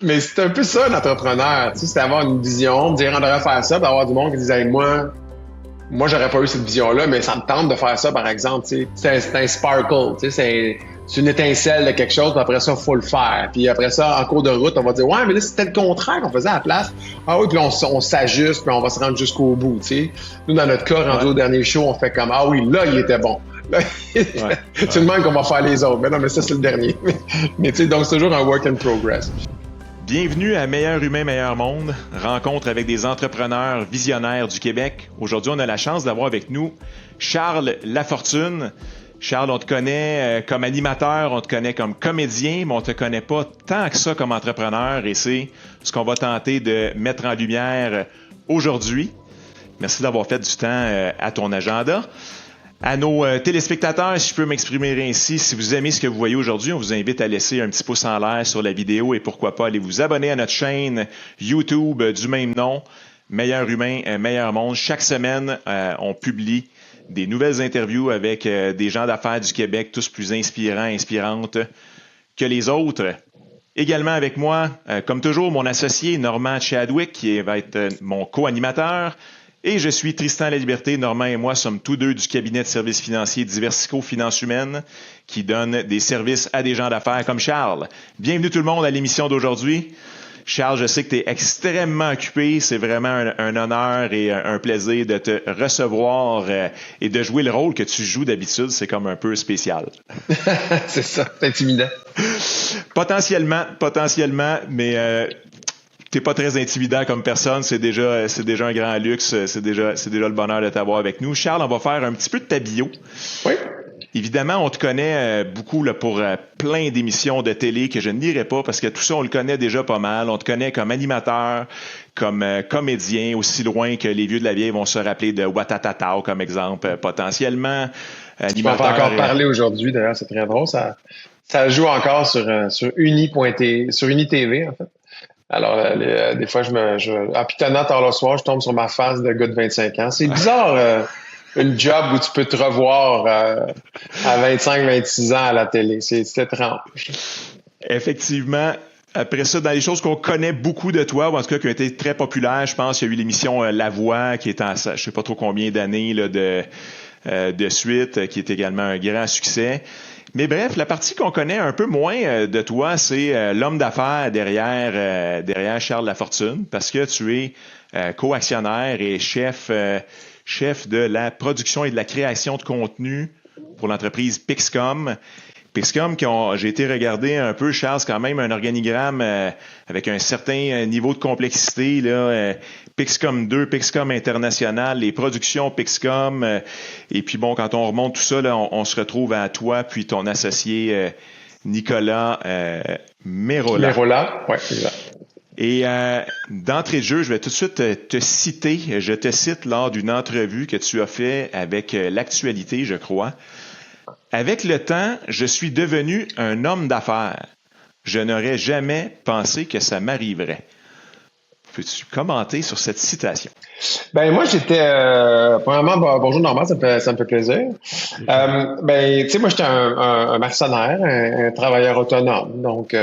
Mais c'est un peu ça, l'entrepreneur. Tu sais, c'est avoir une vision, dire on devrait faire ça, puis avoir du monde qui disait moi, j'aurais pas eu cette vision-là, mais ça me tente de faire ça, par exemple. Tu sais, c'est un sparkle, tu sais, c'est une étincelle de quelque chose, puis après ça, faut le faire. Puis après ça, en cours de route, on va dire ouais, mais là, c'était le contraire qu'on faisait à la place. Ah oui, puis là, on s'ajuste, puis on va se rendre jusqu'au bout. Tu sais, nous, dans notre cas, rendu Ouais, au dernier show, on fait comme ah oui, là, il était bon. Là, ouais, c'est ouais. le même qu'on va faire les autres. Mais non, mais ça, c'est le dernier. Mais tu sais, donc c'est toujours un work in progress. Bienvenue à Meilleur Humain, Meilleur Monde, rencontre avec des entrepreneurs visionnaires du Québec. Aujourd'hui, on a la chance d'avoir avec nous Charles Lafortune. Charles, on te connaît comme animateur, on te connaît comme comédien, mais on te connaît pas tant que ça comme entrepreneur et c'est ce qu'on va tenter de mettre en lumière aujourd'hui. Merci d'avoir fait du temps à ton agenda. À nos téléspectateurs, si je peux m'exprimer ainsi, si vous aimez ce que vous voyez aujourd'hui, on vous invite à laisser un petit pouce en l'air sur la vidéo et pourquoi pas aller vous abonner à notre chaîne YouTube du même nom, Meilleur Humain, Meilleur Monde. Chaque semaine, on publie des nouvelles interviews avec des gens d'affaires du Québec, tous plus inspirants, inspirantes que les autres. Également avec moi, comme toujours, mon associé Normand Chadwick, qui va être mon co-animateur. Et je suis Tristan Laliberté. Normand et moi sommes tous deux du cabinet de services financiers Diversico Finances Humaines qui donne des services à des gens d'affaires comme Charles. Bienvenue tout le monde à l'émission d'aujourd'hui. Charles, je sais que tu es extrêmement occupé. C'est vraiment un honneur et un plaisir de te recevoir et de jouer le rôle que tu joues d'habitude. C'est comme un peu spécial. C'est ça, c'est intimidant. Potentiellement, mais t'es pas très intimidant comme personne, c'est déjà un grand luxe, c'est déjà le bonheur de t'avoir avec nous. Charles, on va faire un petit peu de ta bio. Oui. Évidemment, on te connaît beaucoup là, pour plein d'émissions de télé que je n'irai pas parce que tout ça, on le connaît déjà pas mal. On te connaît comme animateur, comme comédien, aussi loin que les vieux de la vieille vont se rappeler de Watatatao comme exemple, potentiellement. Je peux en faire encore parler aujourd'hui, d'ailleurs, c'est très drôle. Ça joue encore sur sur UniTV, en fait. Alors, des fois, en pitonnant tard le soir, je tombe sur ma face de gars de 25 ans. C'est bizarre, une job où tu peux te revoir à 25-26 ans à la télé. C'est étrange. Effectivement. Après ça, dans les choses qu'on connaît beaucoup de toi, ou en tout cas qui ont été très populaires, je pense qu'il y a eu l'émission La Voix, qui est en je sais pas trop combien d'années là, de suite, qui est également un grand succès. Mais bref, la partie qu'on connaît un peu moins de toi, c'est l'homme d'affaires derrière Charles Lafortune, parce que tu es co-actionnaire et chef de la production et de la création de contenu pour l'entreprise Pixcom. Pixcom, j'ai été regarder un peu, Charles, c'est quand même un organigramme avec un certain niveau de complexité, là, Pixcom 2, Pixcom International, les productions Pixcom, et puis bon, quand on remonte tout ça, là, on se retrouve à toi, puis ton associé Nicolas Merola. Merola, oui, exact. Et d'entrée de jeu, je vais tout de suite te citer, je te cite lors d'une entrevue que tu as fait avec l'Actualité, je crois. Avec le temps, je suis devenu un homme d'affaires. Je n'aurais jamais pensé que ça m'arriverait. Peux-tu commenter sur cette citation? Ben moi j'étais premièrement bonjour Normand, ça me fait plaisir. Ben tu sais moi j'étais un mercenaire, un travailleur autonome, donc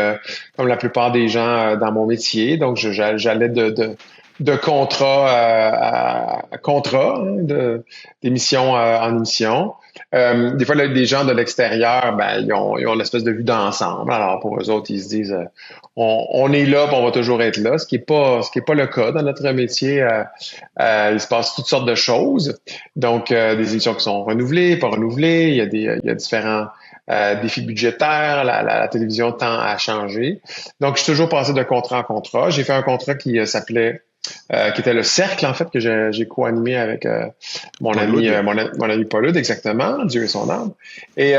comme la plupart des gens dans mon métier, donc j'allais de contrat à contrat, hein, d'émission en émission. Des fois, là, des gens de l'extérieur, ben, ils ont l'espèce de vue d'ensemble. Alors, pour eux autres, ils se disent, on est là, puis on va toujours être là, ce qui est pas le cas dans notre métier. Il se passe toutes sortes de choses. Donc, des émissions qui sont renouvelées, pas renouvelées. Il y a différents défis budgétaires. La télévision tend à changer. Donc, je suis toujours passé de contrat en contrat. J'ai fait un contrat qui était le cercle, en fait, que j'ai co-animé avec mon ami Paulude, exactement, Dieu et son âme. Et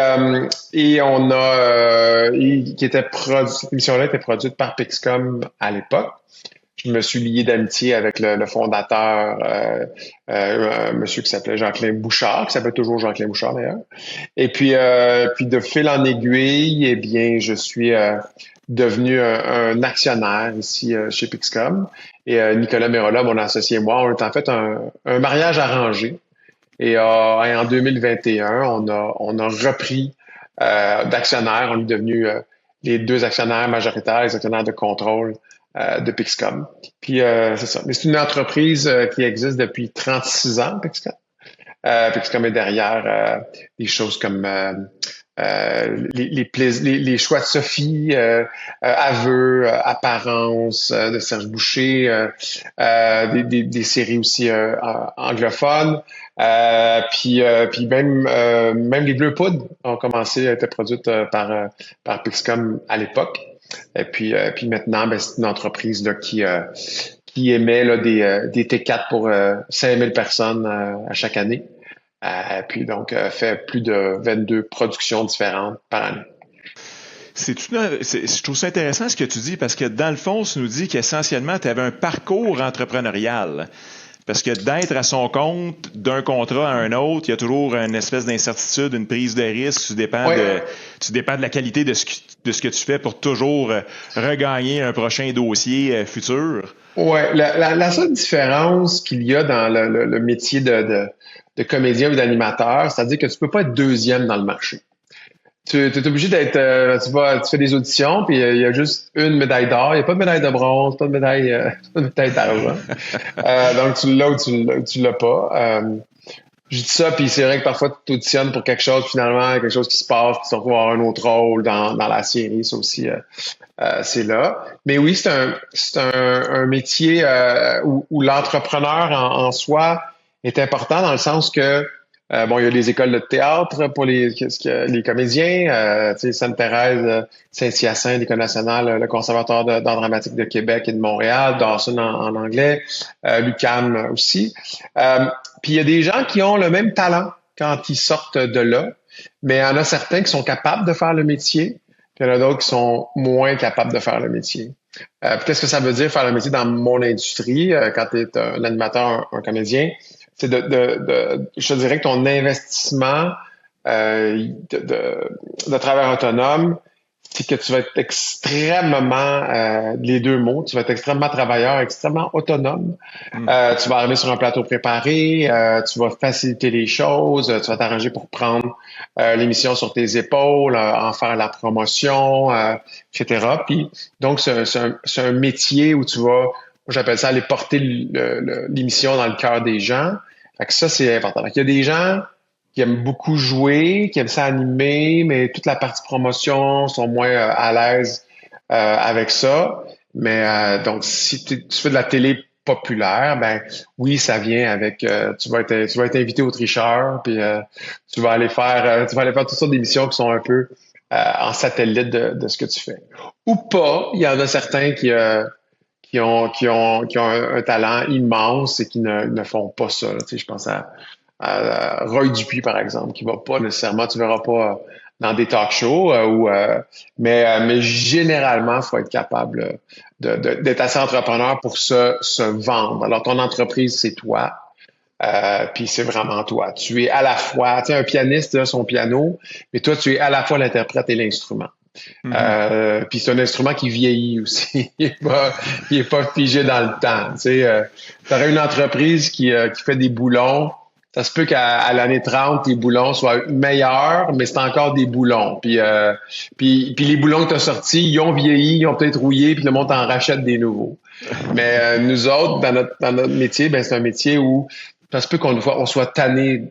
on a, cette émission-là était produite par Pixcom à l'époque. Je me suis lié d'amitié avec le fondateur, un monsieur qui s'appelait Jean-Claude Bouchard, qui s'appelle toujours Jean-Claude Bouchard d'ailleurs. Et puis de fil en aiguille, eh bien, je suis devenu un actionnaire ici chez Pixcom. Et Nicolas Merola, mon associé et moi, on a en fait un mariage arrangé. Et en 2021, on a repris d'actionnaire. On est devenu les deux actionnaires majoritaires, les actionnaires de contrôle de Pixcom. Puis c'est ça. Mais c'est une entreprise qui existe depuis 36 ans, Pixcom. Pixcom est derrière des choses comme les choix de Sophie, Aveux, Apparence de Serge Boucher, des séries aussi anglophones. Puis même les Bleus Poudres ont commencé à être produites par Pixcom à l'époque. Et puis maintenant, ben, c'est une entreprise là, qui émet là, des T4 pour 5000 personnes à chaque année. Puis donc, fait plus de 22 productions différentes par année. Je trouve ça intéressant ce que tu dis parce que dans le fond, tu nous dis qu'essentiellement, tu avais un parcours entrepreneurial. Parce que d'être à son compte, d'un contrat à un autre, il y a toujours une espèce d'incertitude, une prise de risque. Tu dépends de la qualité de ce que tu fais pour toujours regagner un prochain dossier futur. Oui, la seule différence qu'il y a dans le métier de comédien ou d'animateur, c'est-à-dire que tu peux pas être deuxième dans le marché. Tu es obligé d'être, tu fais des auditions, puis il y a juste une médaille d'or, il n'y a pas de médaille de bronze, pas de médaille d'argent. Donc tu l'as ou tu l'as pas. Je dis ça, puis c'est vrai que parfois tu auditionnes pour quelque chose, finalement, quelque chose qui se passe, puis tu vas avoir un autre rôle dans la série, ça aussi, c'est là. Mais oui, c'est un métier où l'entrepreneur en soi est important dans le sens que il y a les écoles de théâtre pour les comédiens, tu sais, Sainte-Thérèse, Saint-Hyacinthe, l'École nationale, le Conservatoire d'art dramatique de Québec et de Montréal, Dawson en anglais, l'UQAM aussi. Puis il y a des gens qui ont le même talent quand ils sortent de là, mais il y en a certains qui sont capables de faire le métier, puis il y en a d'autres qui sont moins capables de faire le métier. Qu'est-ce que ça veut dire faire le métier dans mon industrie quand tu es un animateur, un comédien? C'est je te dirais que ton investissement de travail autonome, c'est que tu vas être extrêmement, les deux mots, tu vas être extrêmement travailleur, extrêmement autonome. Tu vas arriver sur un plateau préparé, tu vas faciliter les choses, tu vas t'arranger pour prendre l'émission sur tes épaules, en faire la promotion, etc. Puis donc, c'est un métier où tu vas, j'appelle ça aller porter l'émission dans le cœur des gens. Fait que ça, c'est important. Fait qu'il y a des gens qui aiment beaucoup jouer, qui aiment ça animer, mais toute la partie promotion sont moins à l'aise avec ça. Mais donc, si tu fais de la télé populaire, ben oui, ça vient avec tu vas être invité au tricheur, puis tu vas aller faire toutes sortes d'émissions qui sont un peu en satellite de ce que tu fais. Ou pas, il y en a certains qui ont un talent immense et qui ne font pas ça. Tu sais, je pense à Roy Dupuis, par exemple, qui va pas nécessairement, tu verras pas dans des talk shows, mais généralement, il faut être capable d'être assez entrepreneur pour se vendre. Alors, ton entreprise, c'est toi. Puis c'est vraiment toi. Tu es à la fois, tu sais, un pianiste a son piano, mais toi, tu es à la fois l'interprète et l'instrument. Puis c'est un instrument qui vieillit aussi. Il est pas figé dans le temps. Tu sais, t'aurais une entreprise qui fait des boulons. Ça se peut qu'à l'année 30, tes boulons soient meilleurs, mais c'est encore des boulons. Puis les boulons que tu as sortis, ils ont vieilli, ils ont peut-être rouillé, puis le monde en rachète des nouveaux. Mais nous autres, dans notre métier, ben c'est un métier où ça se peut qu'on soit tanné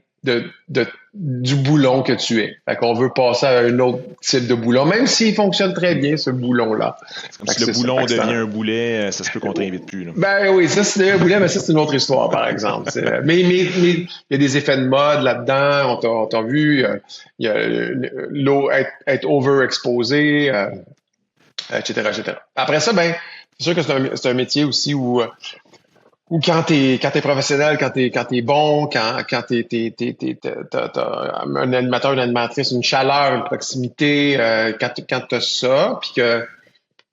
du boulon que tu es. Fait qu'on veut passer à un autre type de boulon, même s'il fonctionne très bien, ce boulon-là. C'est comme si le boulon devient un boulet, ça se peut qu'on ne t'invite plus. Là. Ben oui, ça c'est un boulet, mais ça c'est une autre histoire, par exemple. Mais il y a des effets de mode là-dedans, on t'a vu, il y a l'eau être overexposée, etc., etc. Après ça, ben, c'est sûr que c'est un métier aussi où quand t'es professionnel, quand t'es bon, quand t'as un animateur, une animatrice, une chaleur, une proximité, quand t'as ça, puis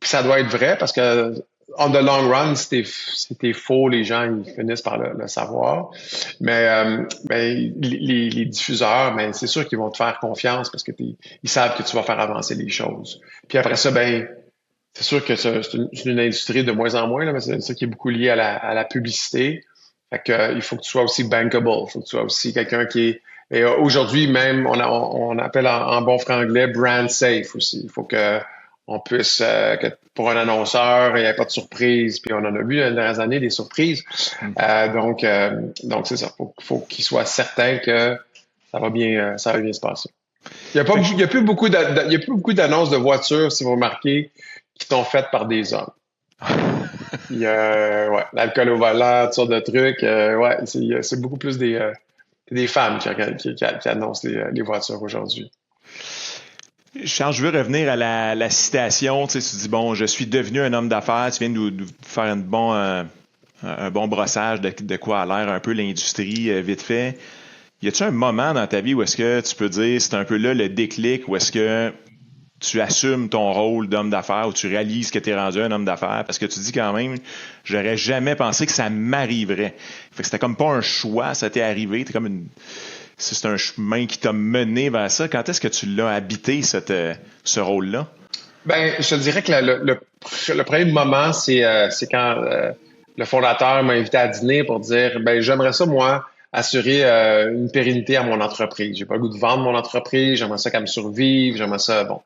ça doit être vrai parce que on the long run, si t'es faux, les gens ils finissent par le savoir. Mais les diffuseurs, ben c'est sûr qu'ils vont te faire confiance parce que ils savent que tu vas faire avancer les choses. Puis après ça, ben c'est sûr que c'est une industrie de moins en moins, là, mais c'est ça qui est beaucoup lié à la publicité. Fait que, il faut que tu sois aussi bankable. Il faut que tu sois aussi quelqu'un qui est... Et aujourd'hui, même, on appelle en bon franglais brand safe aussi. Il faut que on puisse, que pour un annonceur, il n'y ait pas de surprise. Puis on en a vu dans les dernières années des surprises. Donc c'est ça. Faut qu'il soit certain que ça va bien se passer. Il y a plus beaucoup d'annonces de voitures, si vous remarquez, qui sont faites par des hommes. Il y a, l'alcool au volant, toutes sortes de trucs. C'est beaucoup plus des femmes qui annoncent les voitures aujourd'hui. Charles, je veux revenir à la citation. Tu sais, tu dis, bon, je suis devenu un homme d'affaires. Tu viens de nous faire un bon brossage de quoi a l'air un peu l'industrie, vite fait. Y a-t-il un moment dans ta vie où est-ce que tu peux dire, c'est un peu là le déclic, où est-ce que tu assumes ton rôle d'homme d'affaires, où tu réalises que tu es rendu un homme d'affaires? Parce que tu dis quand même, j'aurais jamais pensé que ça m'arriverait. Fait que c'était comme pas un choix, ça t'est arrivé. C'est un chemin qui t'a mené vers ça. Quand est-ce que tu l'as habité, ce rôle-là? Ben, je te dirais que le premier moment, c'est quand le fondateur m'a invité à dîner pour dire, ben, j'aimerais ça, moi, assurer une pérennité à mon entreprise. J'ai pas le goût de vendre mon entreprise, j'aimerais ça qu'elle me survive, j'aimerais ça, bon.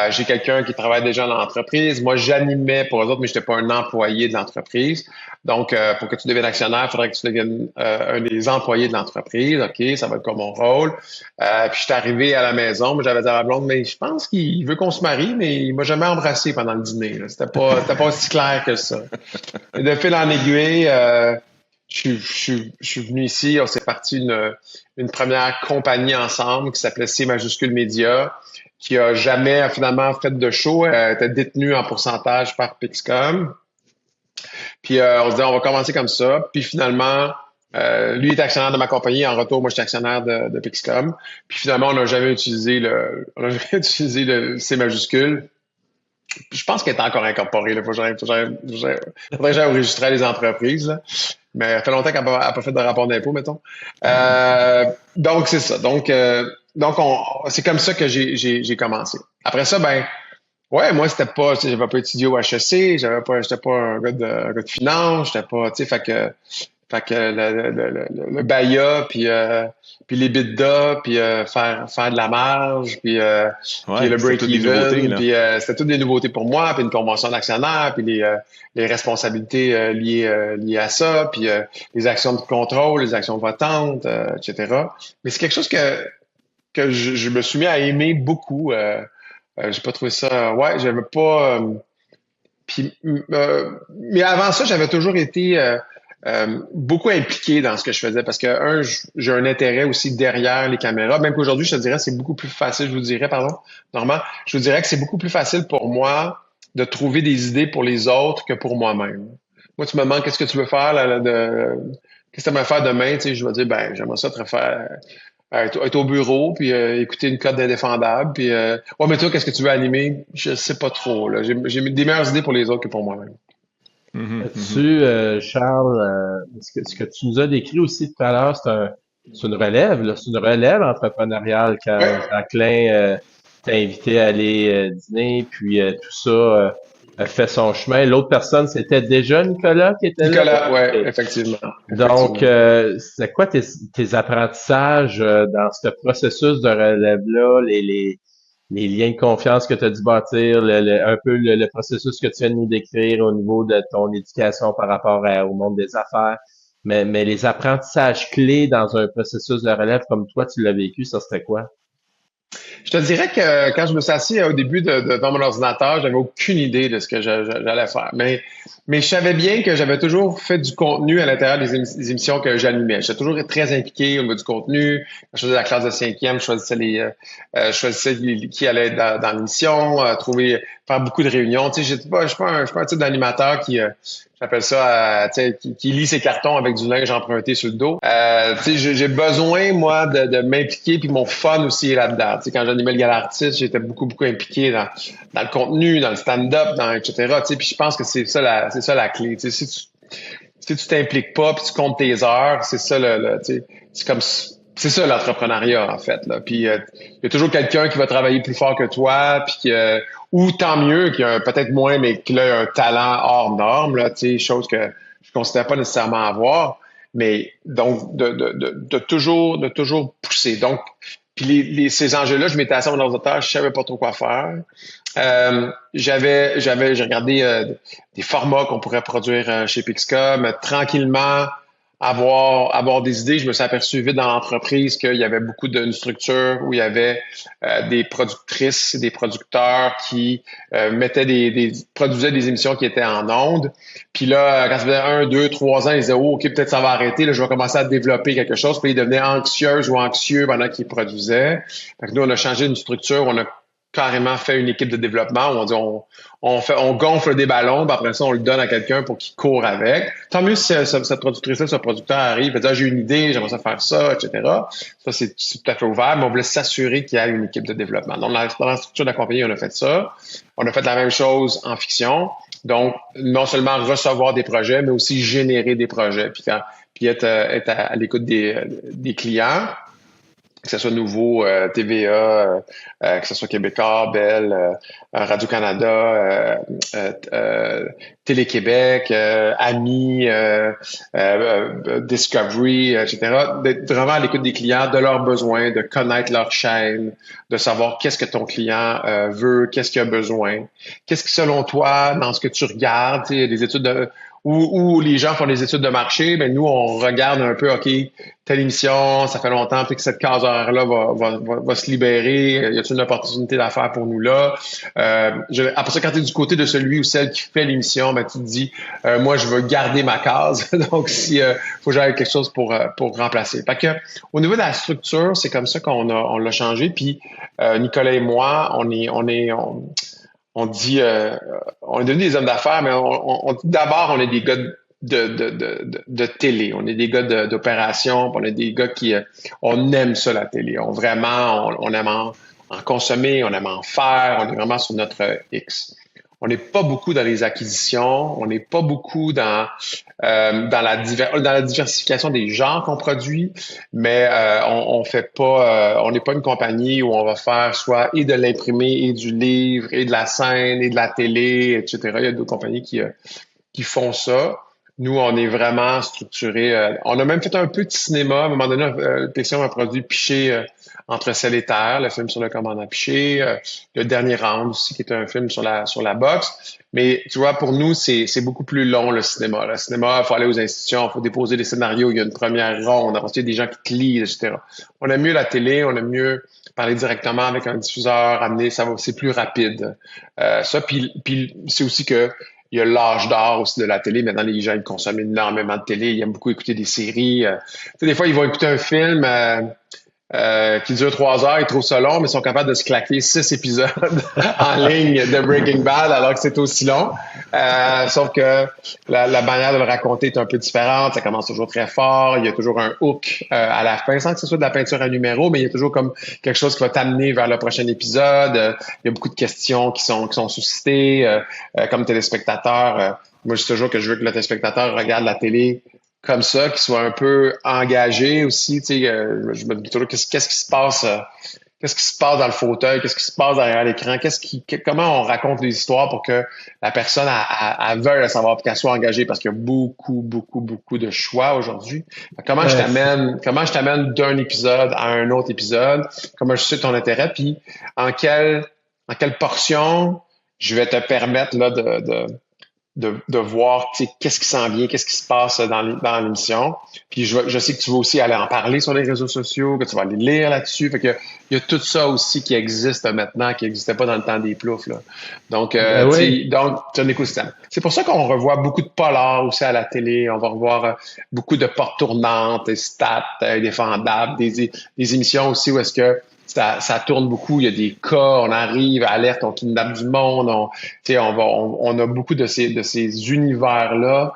J'ai quelqu'un qui travaille déjà dans l'entreprise. Moi, j'animais pour eux autres, mais je n'étais pas un employé de l'entreprise. Donc, pour que tu deviennes actionnaire, il faudrait que tu deviennes un des employés de l'entreprise. OK, ça va être comme mon rôle. Puis, je suis arrivé à la maison, mais j'avais dit à ma blonde, mais je pense qu'il veut qu'on se marie, mais il m'a jamais embrassé pendant le dîner. Là. C'était pas aussi clair que ça. Et de fil en aiguille, je suis venu ici, on s'est parti une première compagnie ensemble qui s'appelait C majuscule Média, qui a jamais finalement fait de show, elle était détenue en pourcentage par Pixcom. Puis on se dit on va commencer comme ça. Puis finalement, lui est actionnaire de ma compagnie, en retour, moi je suis actionnaire de Pixcom. Puis finalement, on n'a jamais utilisé le C majuscule. Puis je pense qu'elle est encore incorporée. Il faudrait que j'aille enregistrer les entreprises. Là. Mais ça fait longtemps qu'elle n'a pas fait de rapport d'impôt, mettons. Donc, c'est ça. Donc c'est comme ça que j'ai commencé. Après ça, ben, ouais, moi, j'avais pas étudié au HEC, j'étais pas un gars de finance, j'étais pas, tu sais, fait que le BAYA, puis les bidas, puis faire de la marge, puis le break-even, puis c'était toutes des nouveautés pour moi, puis une convention d'actionnaire, puis les responsabilités liées à ça, puis les actions de contrôle, les actions votantes, etc. Mais c'est quelque chose que je me suis mis à aimer beaucoup. J'ai pas trouvé ça. Ouais, j'avais pas. Mais avant ça, j'avais toujours été beaucoup impliqué dans ce que je faisais parce que j'ai un intérêt aussi derrière les caméras. Même qu'aujourd'hui, je te dirais, c'est beaucoup plus facile. Je vous dirais, pardon, Normand, je vous dirais que c'est beaucoup plus facile pour moi de trouver des idées pour les autres que pour moi-même. Moi, tu me demandes qu'est-ce que tu veux faire, qu'est-ce que tu vas faire demain, tu sais, je vais dire, ben, j'aimerais ça te faire. Être au bureau, puis écouter une cote d'indéfendable, puis ouais, mais toi, qu'est-ce que tu veux animer? Je sais pas trop, là. J'ai des meilleures idées pour les autres que pour moi-même. Là-dessus, Charles, ce que tu nous as décrit aussi tout à l'heure, c'est une relève, là. C'est une relève entrepreneuriale quand Jacqueline t'a invité à aller dîner, puis tout ça a fait son chemin. L'autre personne, c'était déjà Nicolas qui était là? Nicolas, ouais, effectivement. Donc, c'est quoi tes apprentissages dans ce processus de relève-là, les liens de confiance que tu as dû bâtir, un peu le processus que tu viens de nous décrire au niveau de ton éducation par rapport au monde des affaires, mais les apprentissages clés dans un processus de relève comme toi, tu l'as vécu, ça serait quoi? Je te dirais que quand je me suis assis au début devant mon ordinateur, j'avais aucune idée de ce que j'allais faire. Mais je savais bien que j'avais toujours fait du contenu à l'intérieur des émissions que j'animais. J'étais toujours très impliqué au niveau du contenu. Quand je faisais la classe de cinquième, je choisissais qui allait être dans l'émission, faire beaucoup de réunions. Tu sais, je suis pas un type d'animateur j'appelle ça, qui lit ses cartons avec du linge emprunté sur le dos. J'ai besoin, moi, de m'impliquer, puis mon fun aussi est là-dedans. Tu sais, quand j'animais le gala artiste, j'étais beaucoup impliqué dans le contenu, dans le stand-up, etc. Tu sais, puis je pense que c'est ça la clé. Tu sais, si tu t'impliques pas, puis tu comptes tes heures, c'est ça c'est ça l'entrepreneuriat en fait. Là. Puis il y a toujours quelqu'un qui va travailler plus fort que toi, puis ou tant mieux, qui a peut-être moins, mais qui a un talent hors norme, là, tu sais, chose que je ne considère pas nécessairement avoir. Mais donc de toujours pousser. Donc Puis ces enjeux-là, je m'étais assis à mon ordinateur, je savais pas trop quoi faire. J'ai regardé des formats qu'on pourrait produire chez Pixcom, mais tranquillement avoir des idées. Je me suis aperçu vite dans l'entreprise qu'il y avait beaucoup d'une structure où il y avait des productrices, des producteurs qui produisaient des émissions qui étaient en ondes. Puis là, quand ça faisait 1, 2, 3 ans, ils disaient OK, peut-être ça va arrêter. Là, je vais commencer à développer quelque chose. Puis ils devenaient anxieux ou anxieux pendant qu'ils produisaient. Fait que nous, on a changé une structure, on a carrément fait une équipe de développement où on gonfle des ballons, puis après ça, on le donne à quelqu'un pour qu'il court avec. Tant mieux si cette productrice-là, ce producteur arrive et dit j'ai une idée, j'aimerais ça faire ça, etc. Ça, c'est tout à fait ouvert, mais on voulait s'assurer qu'il y a une équipe de développement. Donc, dans la structure de la compagnie, on a fait ça. On a fait la même chose en fiction. Donc, non seulement recevoir des projets, mais aussi générer des projets, puis être à l'écoute des clients, que ce soit Nouveau, TVA, que ce soit Québécois, Bell, Radio-Canada, Télé-Québec, Ami, Discovery, etc. D'être vraiment à l'écoute des clients, de leurs besoins, de connaître leur chaîne, de savoir qu'est-ce que ton client veut, qu'est-ce qu'il a besoin, qu'est-ce qui, selon toi, dans ce que tu regardes, des études où les gens font des études de marché, ben nous, on regarde un peu, OK, telle émission, ça fait longtemps, puis que cette case horaire-là va se libérer. Y a-t-il une opportunité d'affaires pour nous là? Après ça, quand tu es du côté de celui ou celle qui fait l'émission, ben tu te dis, moi, je veux garder ma case. Donc, si faut que j'aille quelque chose pour remplacer. Fait que, au niveau de la structure, c'est comme ça on l'a changé. Puis, Nicolas et moi, on dit, on est devenus des hommes d'affaires, mais on dit d'abord, on est des gars de télé. On est des gars d'opération. On est des gars on aime ça, la télé. On aime en consommer, on aime en faire. On est vraiment sur notre X. On n'est pas beaucoup dans les acquisitions. On n'est pas beaucoup dans la diversification des genres qu'on produit, mais on fait pas, on n'est pas une compagnie où on va faire soit et de l'imprimé et du livre et de la scène et de la télé, etc. Il y a d'autres compagnies qui font ça. Nous, on est vraiment structuré. On a même fait un peu de cinéma. À un moment donné, PCM a produit Piché entre ciel et terre, le film sur le commandant Piché, le dernier round aussi, qui est un film sur la boxe. Mais tu vois, pour nous, c'est beaucoup plus long, le cinéma. Le cinéma, il faut aller aux institutions, il faut déposer des scénarios, il y a une première ronde, ensuite il y a des gens qui te lisent, etc. On aime mieux la télé, on aime mieux parler directement avec un diffuseur, amener, c'est plus rapide. Puis c'est aussi que il y a l'âge d'or aussi de la télé. Maintenant, les gens, ils consomment énormément de télé. Ils aiment beaucoup écouter des séries. Des fois, ils vont écouter un film qui dure 3 heures, ils trouvent ça long, mais ils sont capables de se claquer 6 épisodes en ligne de Breaking Bad alors que c'est aussi long. Sauf que la manière de le raconter est un peu différente. Ça commence toujours très fort. Il y a toujours un hook à la fin, sans que ce soit de la peinture à numéro, mais il y a toujours comme quelque chose qui va t'amener vers le prochain épisode. Il y a beaucoup de questions qui sont suscitées comme téléspectateur. Moi, je dis toujours que je veux que le téléspectateur regarde la télé comme ça, qui soit un peu engagé aussi, tu sais, je me dis toujours qu'est-ce qui se passe dans le fauteuil, qu'est-ce qui se passe derrière l'écran, comment on raconte les histoires pour que la personne elle veuille savoir qu'elle soit engagée, parce qu'il y a beaucoup de choix aujourd'hui. Comment je t'amène d'un épisode à un autre épisode, comment je sais ton intérêt, puis en quelle portion je vais te permettre là de voir qu'est-ce qui s'en vient, qu'est-ce qui se passe dans l'émission. Puis je sais que tu vas aussi aller en parler sur les réseaux sociaux, que tu vas aller lire là-dessus. Fait que il y a tout ça aussi qui existe maintenant, qui n'existait pas dans le temps des ploufs, là. Donc, oui. donc c'est un écosystème. C'est pour ça qu'on revoit beaucoup de polars aussi à la télé. On va revoir beaucoup de portes tournantes, des stats indéfendables, des émissions aussi où est-ce que ça tourne beaucoup, il y a des cas, on arrive, alerte, on kidnappe du monde, on a beaucoup de ces univers-là,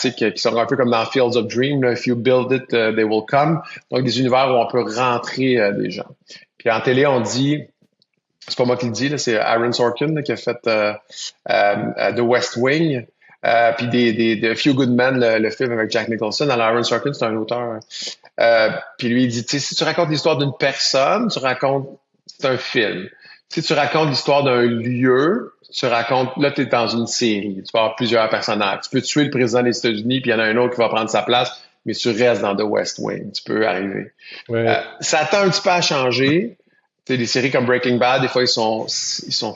qui sont un peu comme dans Fields of Dream, là, if you build it, they will come. Donc, des univers où on peut rentrer des gens. Puis en télé, on dit, c'est pas moi qui le dis, là, c'est Aaron Sorkin là, qui a fait The West Wing. Puis de Few Good Men, le film avec Jack Nicholson. Alors, Aaron Sorkin, c'est un auteur. Puis lui, il dit, tu sais, si tu racontes l'histoire d'une personne, c'est un film. Si tu racontes l'histoire d'un lieu, là, tu es dans une série. Tu vas avoir plusieurs personnages. Tu peux tuer le président des États-Unis, puis il y en a un autre qui va prendre sa place, mais tu restes dans The West Wing. Tu peux arriver. Ouais. Ça tend un petit peu à changer. Tu sais, des séries comme Breaking Bad, des fois, ils sont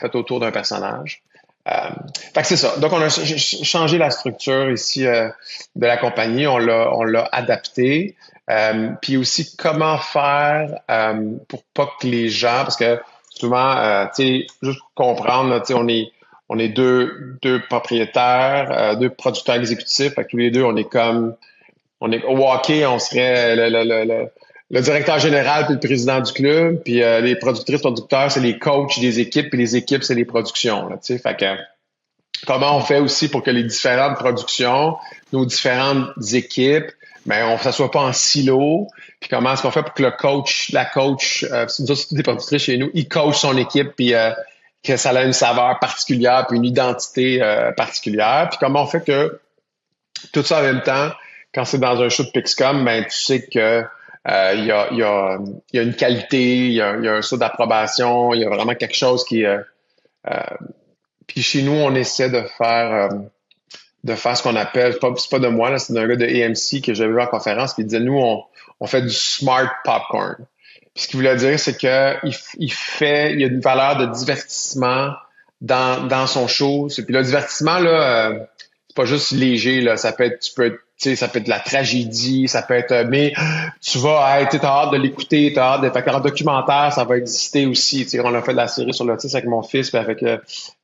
faits autour d'un personnage. Fait que c'est ça. Donc, on a changé la structure ici de la compagnie. On l'a adapté. Puis aussi, comment faire pour pas que les gens, parce que souvent, tu sais, juste pour comprendre, tu sais, on est deux propriétaires, deux producteurs exécutifs. Fait que tous les deux, on est au hockey, on serait le directeur général puis le président du club, puis les productrices, producteurs, c'est les coachs des équipes, puis les équipes, c'est les productions. Là, tu sais, fait que comment on fait aussi pour que les différentes productions, nos différentes équipes, on ne s'assoit pas en silo, puis comment est-ce qu'on fait pour que la coach, nous autres, c'est toutes des productrices chez nous, il coach son équipe, puis que ça a une saveur particulière, puis une identité particulière, puis comment on fait que tout ça en même temps, quand c'est dans un show de Pixcom, tu sais que il y a une qualité, il y a un saut d'approbation, il y a vraiment quelque chose qui puis chez nous, on essaie de faire ce qu'on appelle, c'est pas de moi, là, c'est d'un gars de AMC que j'avais vu en conférence, puis il disait, nous, on fait du smart popcorn. Puis ce qu'il voulait dire, c'est que il y a une valeur de divertissement dans son show. Puis le divertissement, là, c'est pas juste léger, là, ça peut être, ça peut être de la tragédie, ça peut être, mais tu vas, t'as hâte de l'écouter, fait qu'en documentaire, ça va exister aussi. On a fait de la série sur l'autisme avec mon fils, puis avec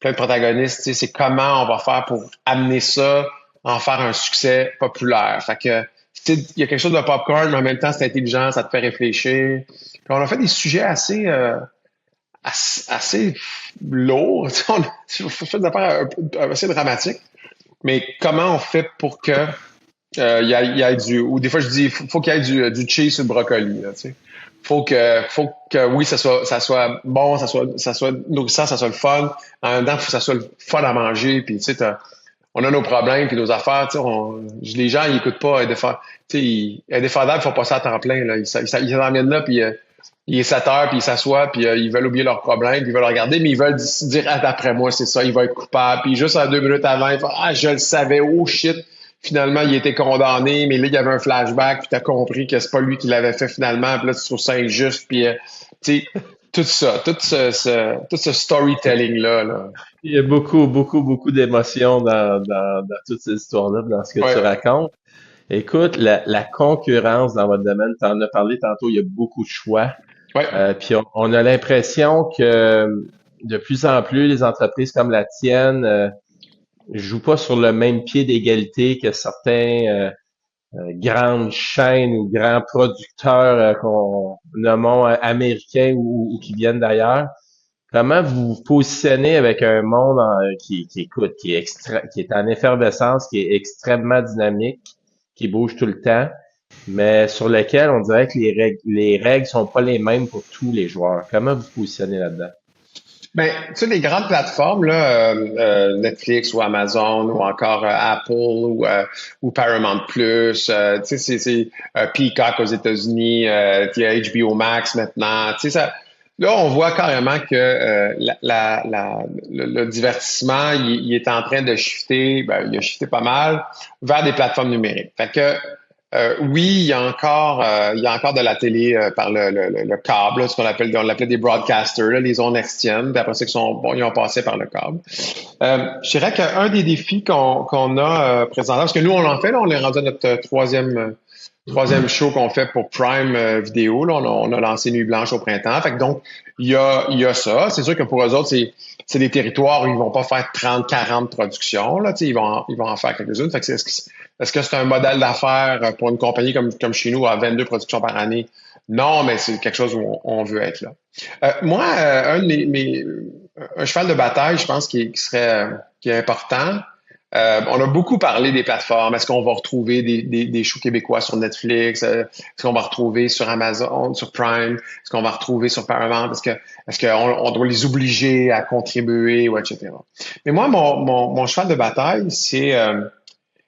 plein de protagonistes. C'est comment on va faire pour amener ça, en faire un succès populaire. Fait que, il y a quelque chose de popcorn, mais en même temps, c'est intelligent, ça te fait réfléchir. Puis on a fait des sujets assez lourds. On a fait des affaires assez dramatiques. Mais comment on fait pour que il y ait ou des fois je dis faut qu'il y ait du cheese sur le brocoli, là, tu sais. Faut que oui, ça soit bon, ça soit nourrissant, ça soit le fun. En même temps, faut que ça soit le fun à manger, puis tu sais, on a nos problèmes puis nos affaires, tu sais, les gens ils écoutent pas Indéfendable, ils font pas ça à temps plein, là. Ils s'en viennent là, puis il est 7 heures, puis ils s'assoient, puis ils veulent oublier leurs problèmes, puis ils veulent regarder, mais ils veulent dire d'après moi, c'est ça, il va être coupable. Puis juste à 2 minutes avant, il fait je le savais, oh shit. Finalement, il était condamné, mais là, il y avait un flashback, puis t'as compris que c'est pas lui qui l'avait fait finalement, puis là, tu trouves ça injuste, puis tu sais, tout ce storytelling-là. Là. Il y a beaucoup, beaucoup, beaucoup d'émotions dans toutes ces histoires-là, dans ce que tu racontes. Écoute, la concurrence dans votre domaine, tu en as parlé tantôt, il y a beaucoup de choix. Ouais. Puis on a l'impression que de plus en plus, les entreprises comme la tienne jouent pas sur le même pied d'égalité que certains grandes chaînes ou grands producteurs qu'on nommons américains ou qui viennent d'ailleurs. Comment vous vous positionnez avec un monde qui est en effervescence, qui est extrêmement dynamique, qui bouge tout le temps, mais sur lequel on dirait que les règles sont pas les mêmes pour tous les joueurs. Comment vous vous positionnez là-dedans? Tu sais, les grandes plateformes, là, Netflix ou Amazon ou encore Apple ou Paramount Plus, tu sais, c'est Peacock aux États-Unis, il y a HBO Max maintenant, tu sais, ça. Là, on voit carrément que le divertissement, il est en train de shifter, il a shifté pas mal vers des plateformes numériques. Fait que oui, il y a encore de la télé par le câble, là, ce on l'appelait des broadcasters, là, les zones hertziennes, puis après ça, ils ont passé par le câble. Je dirais qu'un des défis qu'on a présentement, parce que nous, on l'en fait, là, on est rendu à notre troisième show qu'on fait pour Prime Vidéo. Là, on a lancé Nuit Blanche au printemps. Fait que donc, il y a ça. C'est sûr que pour eux autres, c'est des territoires où ils vont pas faire 30, 40 productions. Là, ils vont en faire quelques-unes. Fait que est-ce que c'est un modèle d'affaires pour une compagnie comme chez nous à 22 productions par année? Non, mais c'est quelque chose où on veut être là. Moi, un cheval de bataille, je pense, qui est important. On a beaucoup parlé des plateformes. Est-ce qu'on va retrouver des shows québécois sur Netflix? Est-ce qu'on va retrouver sur Amazon, sur Prime? Est-ce qu'on va retrouver sur Paramount? Est-ce qu'on doit les obliger à contribuer ou etc. Mais moi, mon cheval de bataille, c'est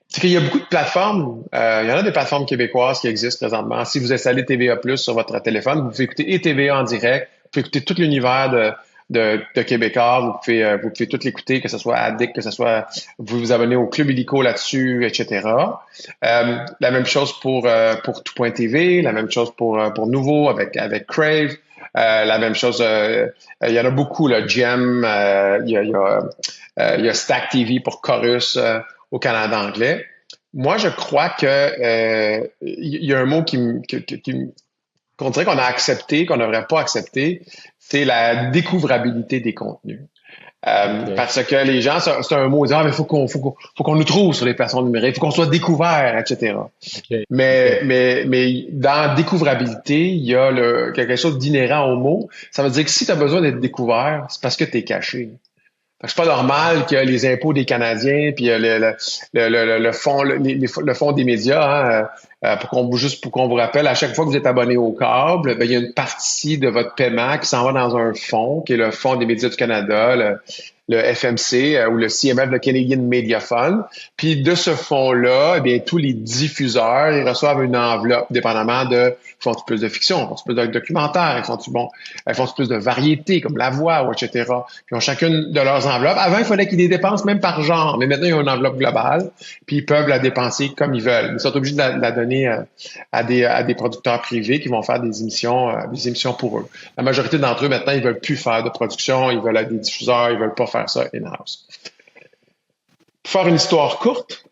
qu'il y a beaucoup de plateformes. Il y en a des plateformes québécoises qui existent présentement. Si vous installez TVA+ sur votre téléphone, vous pouvez écouter TVA en direct, vous pouvez écouter tout l'univers de Québécois. Vous pouvez tout l'écouter, que ce soit Addict, que ce soit vous vous abonnez au Club Illico là-dessus, etc. La même chose pour Tout.tv, la même chose pour Nouveau avec Crave. La même chose, il y en a beaucoup, là, Gem, il y a Stack TV pour Chorus au Canada anglais. Moi, je crois que il y a un mot qu'on dirait qu'on a accepté, qu'on n'aurait pas accepté, c'est la découvrabilité des contenus. Ok. Parce que les gens, c'est un mot, ils disent, mais faut qu'on nous trouve sur les plateformes numériques, faut qu'on soit découvert, etc. Ok. Mais dans découvrabilité, il y a quelque chose d'inhérent au mot. Ça veut dire que si tu as besoin d'être découvert, c'est parce que tu es caché. Fait que c'est pas normal que les impôts des Canadiens puis le fonds des médias, hein, pour qu'on vous rappelle, à chaque fois que vous êtes abonné au câble, ben, il y a une partie de votre paiement qui s'en va dans un fonds, qui est le Fonds des médias du Canada, le FMC ou le CMF, le Canadian Media Fund. Puis de ce fonds-là, eh bien, tous les diffuseurs, ils reçoivent une enveloppe, dépendamment de font-ils plus de fiction, font-ils plus de documentaires, font-ils plus de variété, comme La Voix, ou etc. Puis ils ont chacune de leurs enveloppes. Avant, il fallait qu'ils les dépensent même par genre, mais maintenant, ils ont une enveloppe globale, puis ils peuvent la dépenser comme ils veulent. Ils sont obligés de la donner à des producteurs privés qui vont faire des émissions pour eux. La majorité d'entre eux, maintenant, ils veulent plus faire de production, ils veulent être des diffuseurs, ils veulent pas faire ça in-house. Pour faire une histoire courte,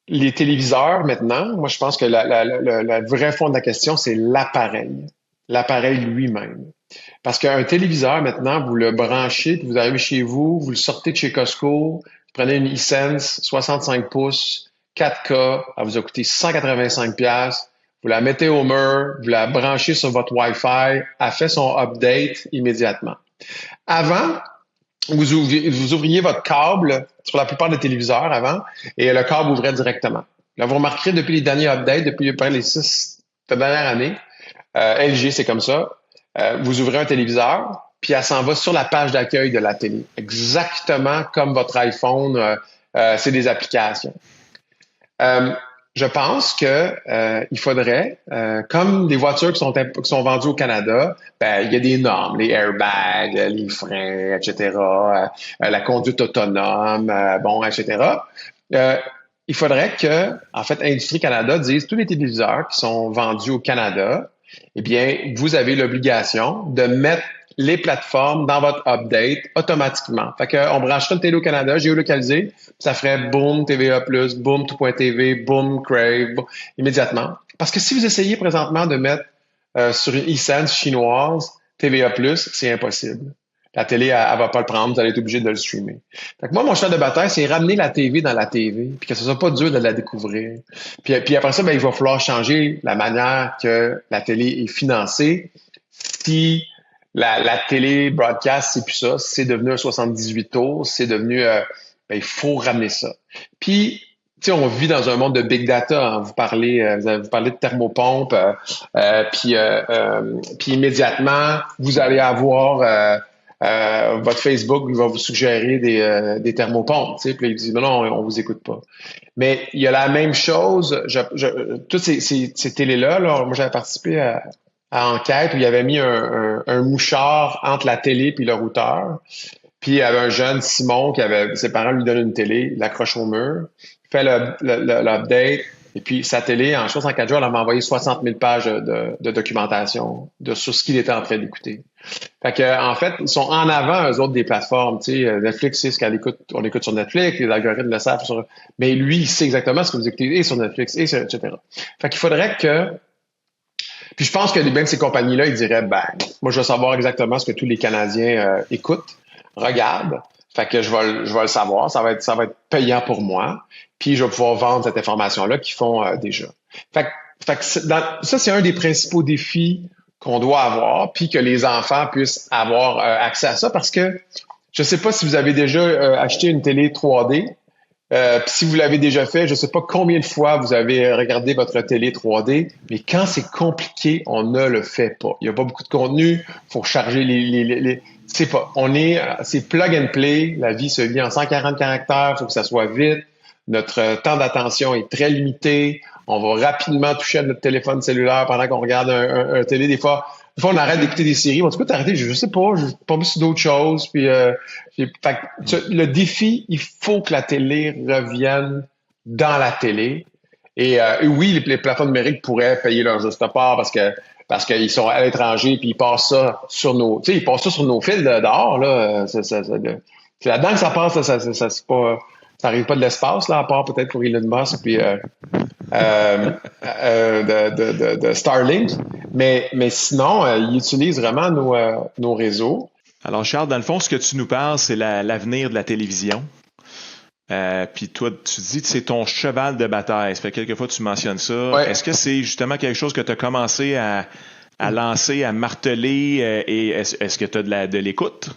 les téléviseurs, maintenant, moi, je pense que le vrai fond de la question, c'est l'appareil lui-même. Parce qu'un téléviseur, maintenant, vous le branchez, puis vous arrivez chez vous, vous le sortez de chez Costco, vous prenez une hisense 65 pouces, 4K, elle vous a coûté 185$, vous la mettez au mur, vous la branchez sur votre Wi-Fi, elle fait son update immédiatement. Avant, vous ouvriez votre câble sur la plupart des téléviseurs avant, et le câble ouvrait directement. Là, vous remarquerez depuis les derniers updates, depuis les 6 dernières années, LG, c'est comme ça. Vous ouvrez un téléviseur, puis elle s'en va sur la page d'accueil de la télé. Exactement comme votre iPhone, c'est des applications. Je pense que il faudrait, comme les voitures qui sont vendues au Canada, ben il y a des normes, les airbags, les freins, etc., la conduite autonome, etc. Il faudrait que, en fait, Industrie Canada dise tous les téléviseurs qui sont vendus au Canada, eh bien, vous avez l'obligation de mettre les plateformes dans votre update automatiquement. Fait qu'on brancherait une télé au Canada, géolocalisée, ça ferait boom TVA+, boom Tout.tv, boom Crave, immédiatement. Parce que si vous essayez présentement de mettre sur une hisense chinoise TVA+, c'est impossible. La télé, elle va pas le prendre, vous allez être obligé de le streamer. Fait que moi, mon cheval de bataille, c'est ramener la TV dans la TV, puis que ce soit pas dur de la découvrir. Puis après ça, ben, il va falloir changer la manière que la télé est financée. Si la télé broadcast, c'est plus ça, c'est devenu un 78 tours, c'est devenu, il faut ramener ça. Puis, tu sais, on vit dans un monde de big data. Hein. Vous parlez de thermopompe, puis immédiatement, vous allez avoir votre Facebook va vous suggérer des thermopompes, tu sais, puis là, il dit non, on vous écoute pas. Mais il y a la même chose. Toutes ces télés-là, moi j'avais participé à enquête où il avait mis un mouchard entre la télé puis le routeur. Puis il y avait un jeune, Simon, ses parents lui donnent une télé, il l'accroche au mur, fait l'update, et puis sa télé, en chose en 4 jours, elle m'a envoyé 60 000 pages de documentation sur ce qu'il était en train d'écouter. Fait que, en fait, ils sont en avant, eux autres, des plateformes. Tu sais, Netflix, c'est ce on écoute sur Netflix, les algorithmes le savent mais lui, il sait exactement ce que vous écoutez et sur Netflix, etc. Fait qu'il faudrait que puis je pense que bien de ces compagnies-là, ils diraient, moi, je veux savoir exactement ce que tous les Canadiens écoutent, regardent. Fait que je vais le savoir. Ça va être payant pour moi. Puis je vais pouvoir vendre cette information-là qu'ils font déjà. Fait que ça, c'est un des principaux défis qu'on doit avoir, puis que les enfants puissent avoir accès à ça, parce que je sais pas si vous avez déjà acheté une télé 3D. Si vous l'avez déjà fait, je ne sais pas combien de fois vous avez regardé votre télé 3D, mais quand c'est compliqué, on ne le fait pas. Il n'y a pas beaucoup de contenu, faut charger c'est plug and play. La vie se vit en 140 caractères, faut que ça soit vite. Notre temps d'attention est très limité. On va rapidement toucher à notre téléphone cellulaire pendant qu'on regarde un télé. Des fois, des fois, on arrête d'écouter des séries. En tout cas, t'as arrêté, je sais pas, j'ai pas vu sur d'autres choses. Puis, fait que, le défi, il faut que la télé revienne dans la télé. Et oui, les plateformes numériques pourraient payer leur juste part parce qu'ils sont à l'étranger puis ils passent ça sur nos, tu sais, ils passent ça sur nos fils dehors là. C'est là-dedans que ça passe. Là, c'est pas, ça arrive pas de l'espace là, à part peut-être pour Elon Musk puis de Starlink. Mais sinon, ils utilisent vraiment nos réseaux. Alors Charles, dans le fond, ce que tu nous parles, c'est l'avenir de la télévision. Puis toi, tu dis que c'est ton cheval de bataille. Ça fait quelques fois que tu mentionnes ça. Ouais. Est-ce que c'est justement quelque chose que tu as commencé à lancer, à marteler et est-ce que tu as de l'écoute?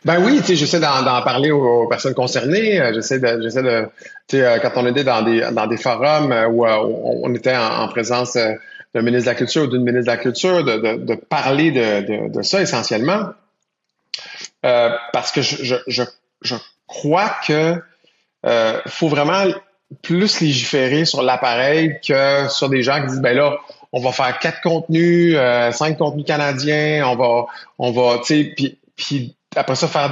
Ben oui, tu sais, j'essaie d'en parler aux personnes concernées. J'essaie de, tu sais, quand on était dans des forums où on était en présence d'un ministre de la Culture ou d'une ministre de la Culture, de parler de ça essentiellement. Parce que je crois que faut vraiment plus légiférer sur l'appareil que sur des gens qui disent ben là on va faire 4 contenus, 5 contenus canadiens, on va tu sais puis après ça faire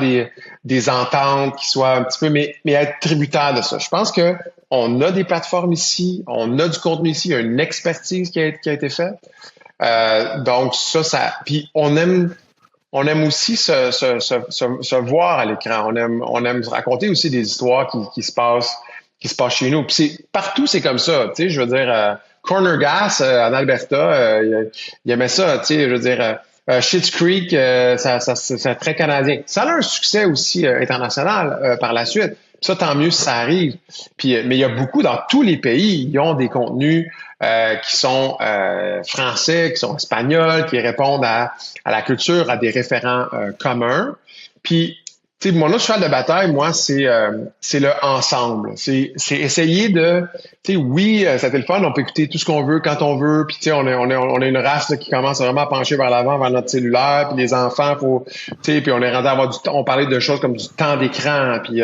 des ententes qui soient un petit peu mais être tributaire de ça. Je pense que on a des plateformes ici, on a du contenu ici, il y a une expertise qui a été faite. Donc ça puis on aime aussi se voir à l'écran. On aime raconter aussi des histoires qui se passent chez nous. Puis partout, c'est comme ça. Tu sais, je veux dire, Corner Gas en Alberta, il aimait ça. Tu sais, je veux dire, Schitt's Creek, c'est très canadien. Ça a un succès aussi international par la suite. Puis ça, tant mieux si ça arrive. Puis, mais il y a beaucoup dans tous les pays, ils ont des contenus qui sont français, qui sont espagnols, qui répondent à la culture, à des référents communs. Puis, tu sais, mon autre cheval de bataille, moi, c'est le ensemble. C'est essayer de, tu sais, oui, ça fait le fun, on peut écouter tout ce qu'on veut quand on veut. Puis, tu sais, on est une race là, qui commence vraiment à pencher vers l'avant, vers notre cellulaire. Puis les enfants, faut, tu sais, puis on est rendu à avoir du temps. On parlait de choses comme du temps d'écran. Puis,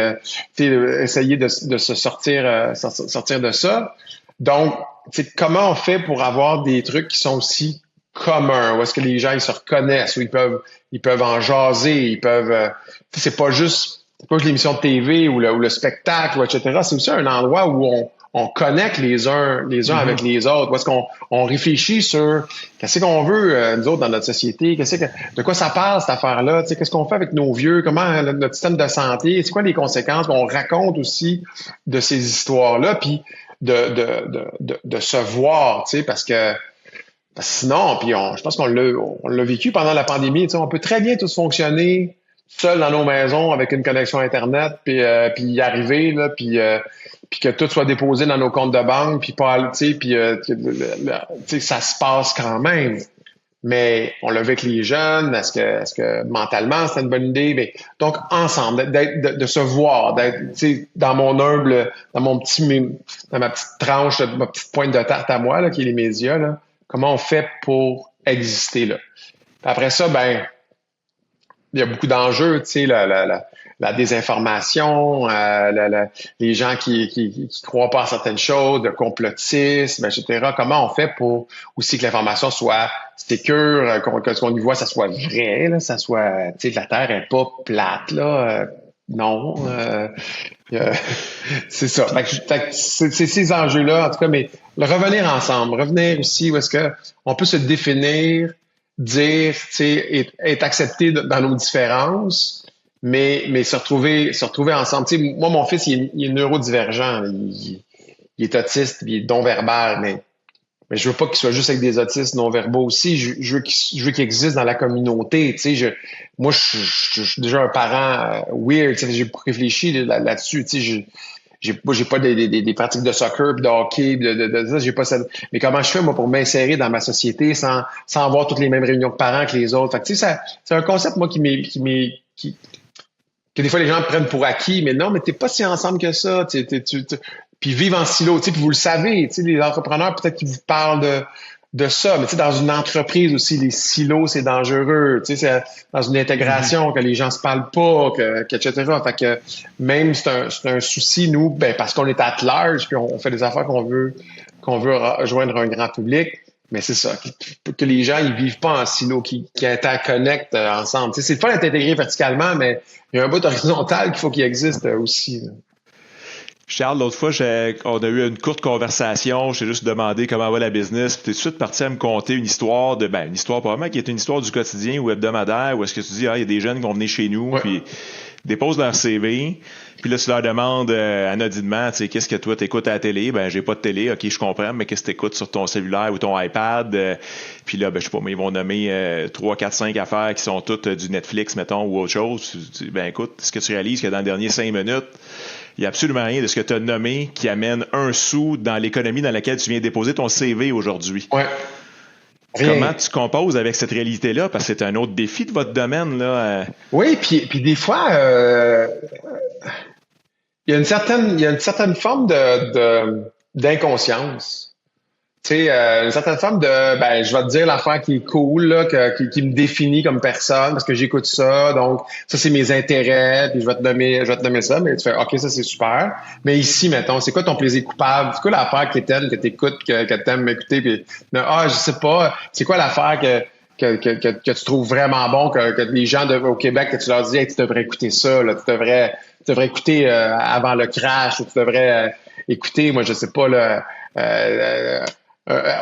tu sais, essayer de se sortir de ça. Donc, tu sais, comment on fait pour avoir des trucs qui sont aussi communs, où est-ce que les gens ils se reconnaissent, où ils peuvent en jaser, ils peuvent c'est pas juste l'émission de TV ou le spectacle, etc. C'est aussi un endroit où on connecte les uns avec les autres, où est-ce qu'on réfléchit sur qu'est-ce qu'on veut nous autres dans notre société, de quoi ça parle cette affaire-là, tu sais, qu'est-ce qu'on fait avec nos vieux, comment notre système de santé, c'est quoi les conséquences, on raconte aussi de ces histoires-là, puis de se voir, tu sais, parce que sinon, puis je pense qu'on l'a vécu pendant la pandémie. Tu sais, on peut très bien tous fonctionner seuls dans nos maisons avec une connexion Internet, puis y arriver, là, puis que tout soit déposé dans nos comptes de banque, puis pas, tu sais, puis tu sais, ça se passe quand même. Mais on l'a vu avec les jeunes. Est-ce que mentalement c'est une bonne idée? Mais, donc ensemble, de se voir, d'être, tu sais, dans ma petite tranche, ma petite pointe de tarte à moi là, qui est les médias là. Comment on fait pour exister là? Après ça, ben, il y a beaucoup d'enjeux, tu sais, la désinformation, les gens qui croient pas à certaines choses, le complotisme, etc. Comment on fait pour aussi que l'information soit sécure, que ce qu'on y voit, ça soit vrai, là, ça soit, tu sais, la Terre est pas plate, là. Non, c'est ça. C'est ces enjeux-là, en tout cas, mais le revenir ensemble, revenir aussi où est-ce que on peut se définir, dire, tu sais, être accepté dans nos différences, mais se retrouver ensemble. Tu sais, moi, mon fils, il est neurodivergent, il est autiste, puis il est non-verbal, mais je veux pas qu'il soit juste avec des autistes non-verbaux aussi. Je veux qu'il existe dans la communauté. Tu sais, moi, je suis déjà un parent weird. Tu sais, j'ai réfléchi là-dessus. Tu sais, j'ai pas des pratiques de soccer, puis de hockey, de ça. J'ai pas ça. Mais comment je fais moi pour m'insérer dans ma société sans avoir toutes les mêmes réunions de parents que les autres. Fait que, tu sais, c'est un concept moi que des fois les gens prennent pour acquis. Mais non, mais t'es pas si ensemble que ça. Puis vivre en silo, tu sais, puis vous le savez, tu sais, les entrepreneurs, peut-être qu'ils vous parlent de ça, mais tu sais, dans une entreprise aussi, les silos, c'est dangereux, tu sais, c'est dans une intégration que les gens se parlent pas, etc. Fait que même c'est un souci, nous, ben, parce qu'on est at large, puis on fait des affaires qu'on veut rejoindre un grand public, Mais c'est ça, que les gens ils vivent pas en silo, qui interconnectent ensemble. Tu sais, c'est le fun d'être intégré verticalement, mais il y a un bout horizontal qu'il faut qu'il existe aussi. Là. Charles, l'autre fois, on a eu une courte conversation. Je t'ai juste demandé comment va la business. Puis t'es tout de suite parti à me conter une histoire une histoire probablement qui est une histoire du quotidien ou hebdomadaire, où est-ce que tu dis, il y a des jeunes qui vont venir chez nous, Ouais. puis déposent leur CV. Puis là, tu leur demandes anodinement, tu sais, qu'est-ce que toi t'écoutes à la télé? Ben, j'ai pas de télé, ok, je comprends, mais qu'est-ce que t'écoutes sur ton cellulaire ou ton iPad? Puis là, ben, je sais pas, mais ils vont nommer 3, 4, 5 affaires qui sont toutes du Netflix, mettons, ou autre chose. Ben écoute, ce que tu réalises que dans les derniers 5 minutes, il n'y a absolument rien de ce que tu as nommé qui amène un sou dans l'économie dans laquelle tu viens déposer ton CV aujourd'hui. Ouais. Comment tu composes avec cette réalité-là? Parce que c'est un autre défi de votre domaine, là. Oui, puis des fois, il y a une certaine forme d'inconscience. Tu sais, une certaine forme je vais te dire l'affaire qui est cool, là, qui me définit comme personne, parce que j'écoute ça, donc ça, c'est mes intérêts, puis je vais te nommer ça, mais tu fais, OK, ça, c'est super. Mais ici, mettons, c'est quoi ton plaisir coupable? C'est quoi l'affaire que t'écoutes, que t'aimes écouter, puis, je sais pas, c'est quoi l'affaire que tu trouves vraiment bon, que les gens au Québec, que tu leur dis, hey, tu devrais écouter ça, là, tu devrais écouter avant le crash, ou tu devrais écouter, moi, je sais pas, là,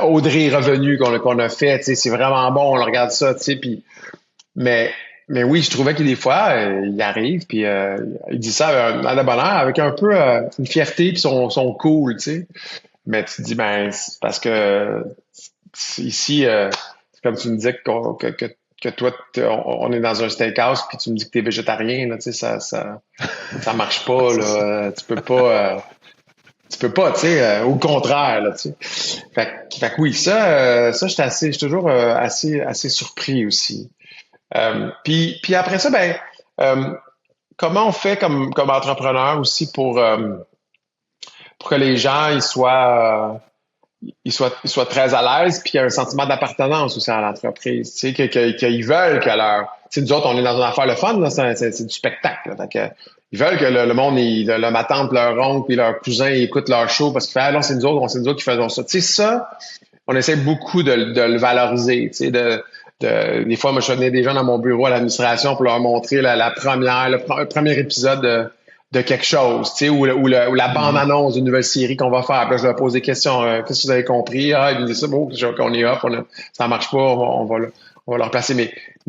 Audrey est revenu qu'on a fait, tu sais, c'est vraiment bon, on regarde ça, tu sais, puis mais oui, je trouvais que des fois il arrive puis il dit ça à la bonne heure avec un peu une fierté puis son cool, tu sais. Mais tu te dis ben c'est parce que ici c'est comme tu me disais que toi on est dans un steakhouse puis tu me dis que t'es végétarien là, tu sais ça marche pas là, tu peux pas, tu sais, au contraire, là, tu sais. Fait que oui, ça, je suis toujours assez surpris aussi. Puis après ça, comment on fait comme entrepreneur aussi pour que les gens ils soient très à l'aise, puis qu'il y a un sentiment d'appartenance aussi à l'entreprise, tu sais, qu'ils veulent que tu sais, nous autres, on est dans une affaire le fun, là, c'est du spectacle, là, ils veulent que le monde, ma tante, leur oncle puis leur cousin ils écoutent leur show parce qu'ils font, non, c'est nous autres qui faisons ça. Tu sais, ça, on essaie beaucoup de le valoriser, tu sais, des fois, moi, je venais des gens dans mon bureau à l'administration pour leur montrer le premier épisode de quelque chose, tu sais, ou la bande-annonce d'une nouvelle série qu'on va faire. Puis là, je leur pose des questions. Qu'est-ce que vous avez compris? Ils me disent ça, bon, qu'on est up, ça marche pas, on va le replacer.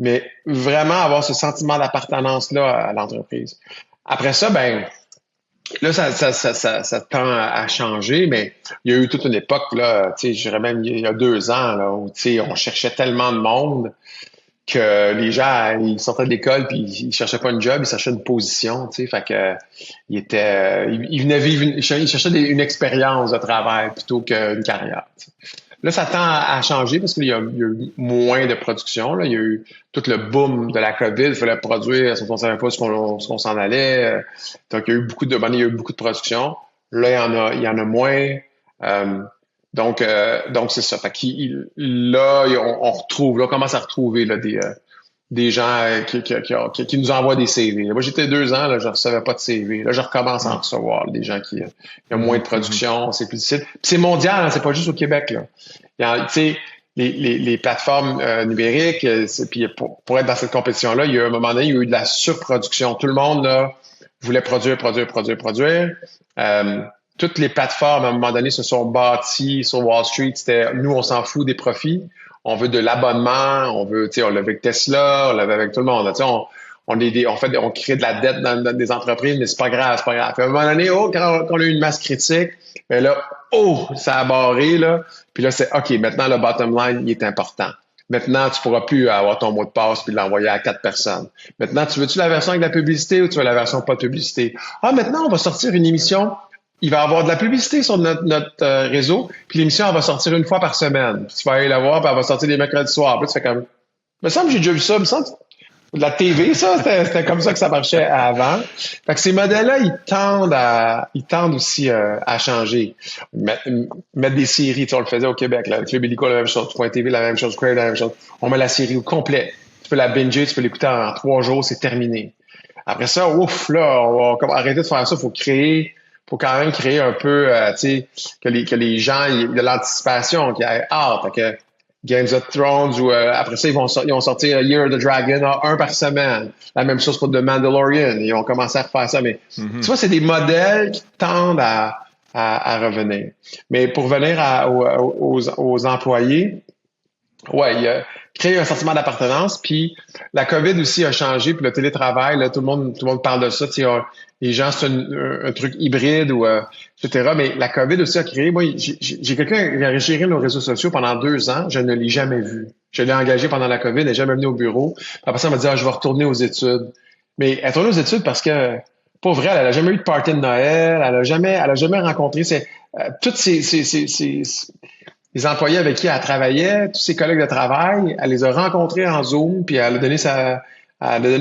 Mais vraiment avoir ce sentiment d'appartenance-là à l'entreprise. Après ça, là, ça tend à changer, mais il y a eu toute une époque, là, tu sais, je dirais même il y a 2 ans, là, où, tu sais, on cherchait tellement de monde que les gens, ils sortaient de l'école puis ils cherchaient pas une job, ils cherchaient une position, tu sais, fait que ils venaient vivre, ils cherchaient une expérience de travail plutôt qu'une carrière, tu sais. Là, ça tend à changer parce qu'il y a eu moins de production. Là. Il y a eu tout le boom de la COVID. Il fallait produire, on ne savait pas ce qu'on s'en allait. Donc, il y a eu beaucoup de production. Là, il y en a moins. Donc c'est ça. Fait là, on commence à retrouver là, des gens qui nous envoient des CV. Moi, j'étais 2 ans, là, je recevais pas de CV. Là, je recommence à en recevoir là, des gens qui ont moins de production, c'est plus difficile. Puis c'est mondial, hein, c'est pas juste au Québec. Là. Tu sais, les plateformes numériques, puis pour être dans cette compétition-là, il y a un moment donné, il y a eu de la surproduction. Tout le monde là, voulait produire. Toutes les plateformes, à un moment donné, se sont bâties sur Wall Street. C'était, nous, on s'en fout des profits. On veut de l'abonnement, on l'avait avec Tesla, on l'avait avec tout le monde. Tu sais, on crée de la dette dans des entreprises, mais c'est pas grave. Puis à un moment donné, quand on a eu une masse critique, mais là, ça a barré, là. Puis là, c'est OK, maintenant, le bottom line, il est important. Maintenant, tu pourras plus avoir ton mot de passe puis l'envoyer à 4 personnes. Maintenant, tu veux-tu la version avec de la publicité ou tu veux la version pas de publicité? Maintenant, on va sortir une émission. Il va y avoir de la publicité sur notre réseau, puis l'émission, elle va sortir une fois par semaine. Puis tu vas aller la voir, puis elle va sortir les mercredis soirs. Puis tu fais comme, me semble que j'ai déjà vu ça, me semble de la TV, ça, c'était comme ça que ça marchait avant. Fait que ces modèles-là, ils tendent aussi à changer. Mettre des séries, tu sais, on le faisait au Québec, là. Club Illico, la même chose, Point TV, la même chose, Crave, la même chose. On met la série au complet. Tu peux la binger, tu peux l'écouter en 3 jours, c'est terminé. Après ça, là, on va arrêter de faire ça, faut quand même créer un peu, tu sais, que les gens, il y a de l'anticipation, qu'il y ait hâte. Games of Thrones ou après ça, ils ont sorti Year of the Dragon, un par semaine. La même chose pour The Mandalorian. Ils ont commencé à refaire ça. Mais tu vois, c'est des modèles qui tendent à revenir. Mais pour venir aux employés, ouais, il a créé un sentiment d'appartenance. Puis la COVID aussi a changé. Puis le télétravail, là, tout le monde parle de ça. Tu sais, les gens, c'est un truc hybride ou etc. Mais la COVID aussi a créé. Moi, j'ai quelqu'un qui a géré nos réseaux sociaux pendant 2 ans. Je ne l'ai jamais vu. Je l'ai engagé pendant la COVID. Elle n'est jamais venu au bureau. Puis après ça, elle m'a dit, je vais retourner aux études. Mais elle est retournée aux études parce que, pas vrai, elle a jamais eu de party de Noël. Elle a jamais rencontré toutes les employés avec qui elle travaillait, tous ses collègues de travail, elle les a rencontrés en Zoom, puis elle a donné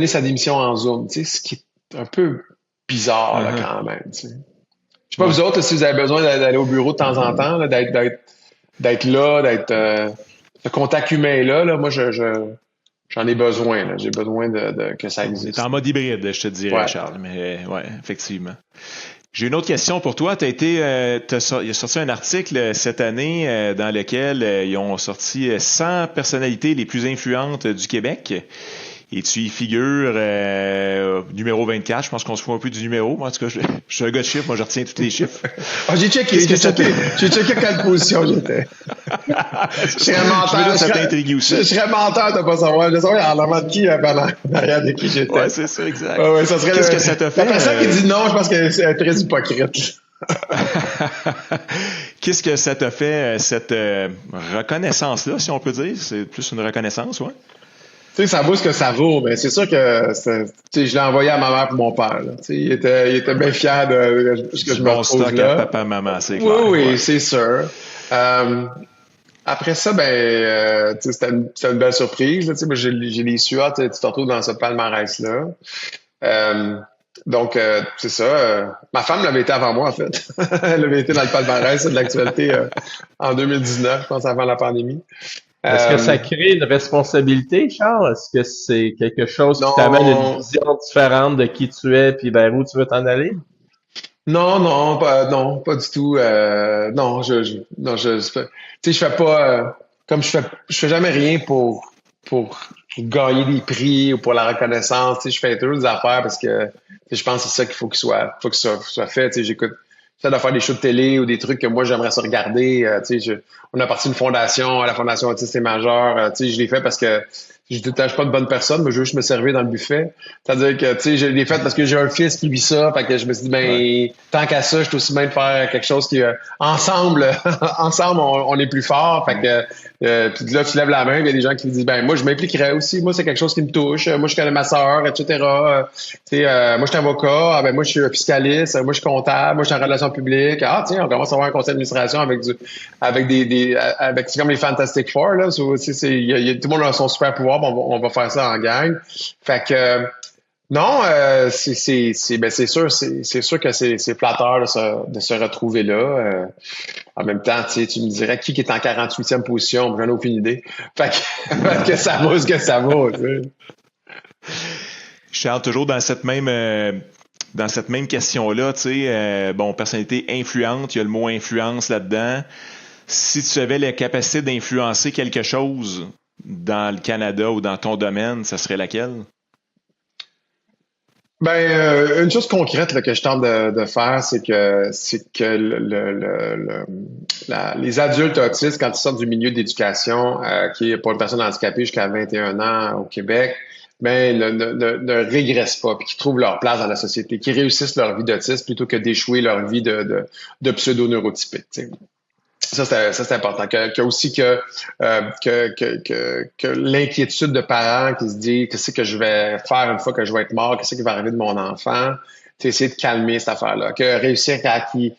sa démission en Zoom. Tu sais, ce qui est un peu bizarre là, quand même. Tu sais. Je sais pas vous autres si vous avez besoin d'aller au bureau de temps en temps, là, d'être là, d'être ce contact humain là. Moi, j'en ai besoin. Là. J'ai besoin que ça existe. C'est en mode hybride, je te dirais, Charles. Mais ouais, effectivement. J'ai une autre question pour toi. Il a sorti un article cette année dans lequel ils ont sorti 100 personnalités les plus influentes du Québec. Et tu y figures numéro 24. Je pense qu'on se fout un peu du numéro. Moi, en tout cas, je suis un gars de chiffres. Moi, je retiens tous les chiffres. J'ai checké quelle position j'étais. Je serais menteur. Ça t'intrigue aussi. Je serais menteur de pas savoir. Je saurais en avant de qui derrière de qui j'étais. Ouais, c'est ça, exact. Ouais, ça serait Qu'est-ce que ça t'a fait? La personne qui dit non, je pense qu'elle est très hypocrite. Qu'est-ce que ça t'a fait, cette reconnaissance-là, si on peut dire? C'est plus une reconnaissance, ouais? Tu sais, ça vaut ce que ça vaut, mais c'est sûr que je l'ai envoyé à ma mère et mon père. Là. Il était bien fier de ce que je me retrouve là. À papa, maman, c'est clair. Oui, c'est sûr. Après ça, c'était une belle surprise. Là, j'ai les sueurs, tu te retrouves dans ce palmarès-là. Donc, c'est ça. Ma femme l'avait été avant moi, en fait. Elle avait été dans le palmarès de l'actualité en 2019, je pense, avant la pandémie. Est-ce que ça crée une responsabilité, Charles? Est-ce que c'est quelque chose qui t'amène une vision différente de qui tu es puis vers où tu veux t'en aller? Non, pas du tout. Non, je fais pas, comme je fais jamais rien pour gagner des prix ou pour la reconnaissance. Je fais toujours des affaires parce que je pense que c'est ça qu'il faut que ça soit fait. J'écoute ça de faire des shows de télé ou des trucs que moi j'aimerais ça regarder. On a parti une fondation, la Fondation Autisme et Majeur. Je l'ai fait parce que je ne détache pas de bonne personne, mais je veux juste me servir dans le buffet. C'est-à-dire que je l'ai fait parce que j'ai un fils qui vit ça. Fait que je me suis dit, tant qu'à ça, je suis aussi bien de faire quelque chose qui ensemble, on est plus fort. Fait que puis là, tu lèves la main, il y a des gens qui disent moi, je m'impliquerais aussi. Moi, c'est quelque chose qui me touche. Moi, je connais ma sœur, etc. Moi, je suis avocat. Moi, je suis fiscaliste. Moi, je suis comptable. Moi, je suis en relations publiques. On commence à avoir un conseil d'administration avec c'est comme les Fantastic Four, là. Tout le monde a son super pouvoir. On va faire ça en gang. Fait que non, c'est sûr que c'est flatteur de se retrouver là. En même temps, tu me dirais qui est en 48e position, j'en ai aucune idée. Fait que ça vaut ce que ça vaut. Charles, toujours dans cette même question-là, personnalité influente, il y a le mot influence là-dedans. Si tu avais la capacité d'influencer quelque chose dans le Canada ou dans ton domaine, ça serait laquelle? Une chose concrète là, que je tente de faire, c'est que les adultes autistes, quand ils sortent du milieu d'éducation, qui est pour une personne handicapée jusqu'à 21 ans au Québec, ne régressent pas, puis qu'ils trouvent leur place dans la société, qu'ils réussissent leur vie d'autiste plutôt que d'échouer leur vie de pseudo-neurotypique. T'sais. Ça, c'est important. Aussi que l'inquiétude de parents qui se disent qu'est-ce que je vais faire une fois que je vais être mort, qu'est-ce qui va arriver de mon enfant, essayer de calmer cette affaire-là. Que réussir à qu'ils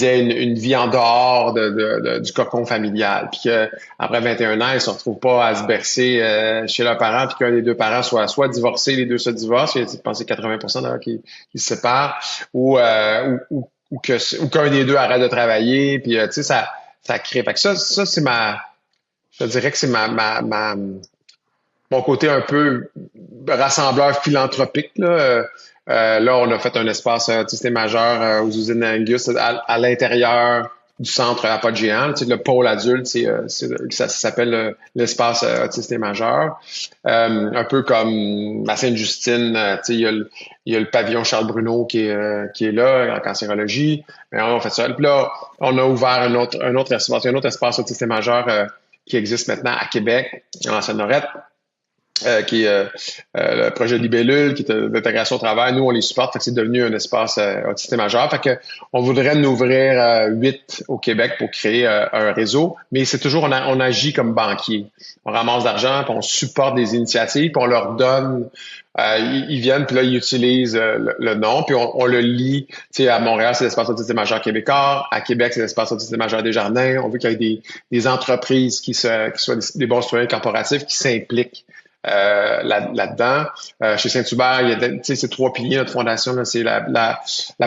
aient une vie en dehors du cocon familial. Puis qu'après 21 ans, ils se retrouvent pas à se bercer chez leurs parents, puis qu'un des deux parents soit divorcé, les deux se divorcent. Je pense que c'est 80% d'ailleurs qui se séparent, ou qu'un des deux arrête de travailler. Puis ça crée. Fait que ça c'est je dirais que c'est mon côté un peu rassembleur philanthropique, là. Là, on a fait un espace autisme majeur aux usines Angus à l'intérieur du centre à pas de géant. Tu sais, le pôle adulte, ça s'appelle l'espace autiste et majeur. Un peu comme à Sainte-Justine, tu sais, il y a le pavillon Charles Bruno qui est là, en cancérologie. Mais on fait ça. Puis là, on a ouvert un autre espace autiste et majeur qui existe maintenant à Québec, en Seine-Lorette. Qui est le projet Libellule, qui est d'intégration au travail. Nous, on les supporte, fait que c'est devenu un espace autiste et majeur. Fait que on voudrait en ouvrir 8 au Québec pour créer un réseau, mais c'est toujours, on agit comme banquier. On ramasse d'argent, puis on supporte des initiatives, puis on leur donne, ils viennent, puis là, ils utilisent le nom, puis on le lie. Tu sais, à Montréal, c'est l'espace autiste et majeur québécois. À Québec, c'est l'espace autiste et majeur Desjardins. On veut qu'il y ait des entreprises qui soient des bons citoyens corporatifs qui s'impliquent là-dedans. Chez Saint-Hubert, il y a ces 3 piliers, notre fondation, là, c'est la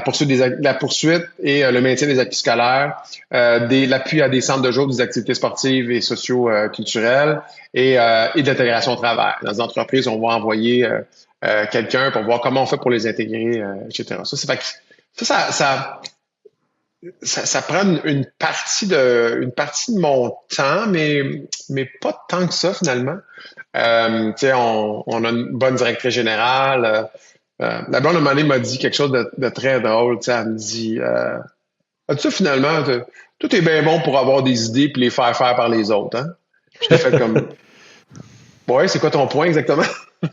poursuite et le maintien des acquis scolaires, l'appui à des centres de jour, des activités sportives et socio-culturelles et de l'intégration au travail. Dans les entreprises, on va envoyer quelqu'un pour voir comment on fait pour les intégrer, etc. Ça prend une partie de mon temps, mais pas tant que ça finalement. Tu sais, on a une bonne directrice générale. La blonde, à un moment donné, m'a dit quelque chose de très drôle. Tu sais, elle me dit, as-tu finalement, tout est bien bon pour avoir des idées puis les faire par les autres, hein? J'étais fait comme, ouais, c'est quoi ton point exactement?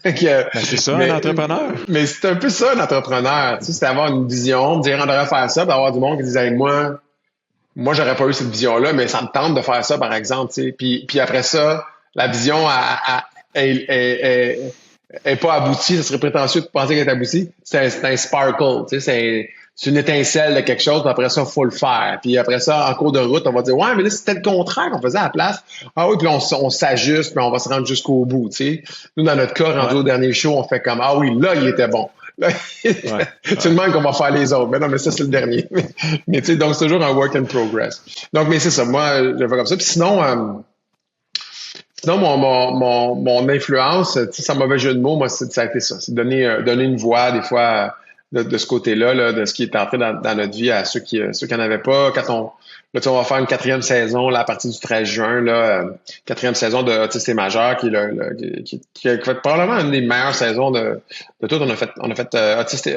C'est ça, un entrepreneur. Mais c'est un peu ça, un entrepreneur. Tu sais, c'est avoir une vision, dire on devrait faire ça, d'avoir du monde qui disait, hey, moi, j'aurais pas eu cette vision-là, mais ça me tente de faire ça, par exemple. Tu sais. Puis après ça, la vision est pas aboutie. Ça serait prétentieux de penser qu'elle est aboutie. C'est un sparkle. Tu sais, c'est une étincelle de quelque chose, puis après ça, il faut le faire. Puis après ça, en cours de route, on va dire, ouais, mais là, c'était le contraire qu'on faisait à la place. Ah oui, puis on s'ajuste, puis on va se rendre jusqu'au bout, tu sais. Nous, dans notre cas, rendu au dernier show, on fait comme, ah oui, là, il était bon. Là, c'est le même qu'on va faire les autres. Mais non, mais ça, c'est le dernier. Mais tu sais, donc, c'est toujours un work in progress. Donc, mais c'est ça. Moi, je le fais comme ça. Puis sinon, mon influence, tu sais, sans mauvais jeu de mots, moi, ça a été ça. C'est donner une voix, des fois, de ce côté-là, là, de ce qui est entré dans notre vie à ceux qui n'en avaient pas. Là, on va faire une 4e saison, là, à partir du 13 juin, là, 4e saison de Autistes et majeurs, qui a fait probablement une des meilleures saisons de toutes. On a fait Autisme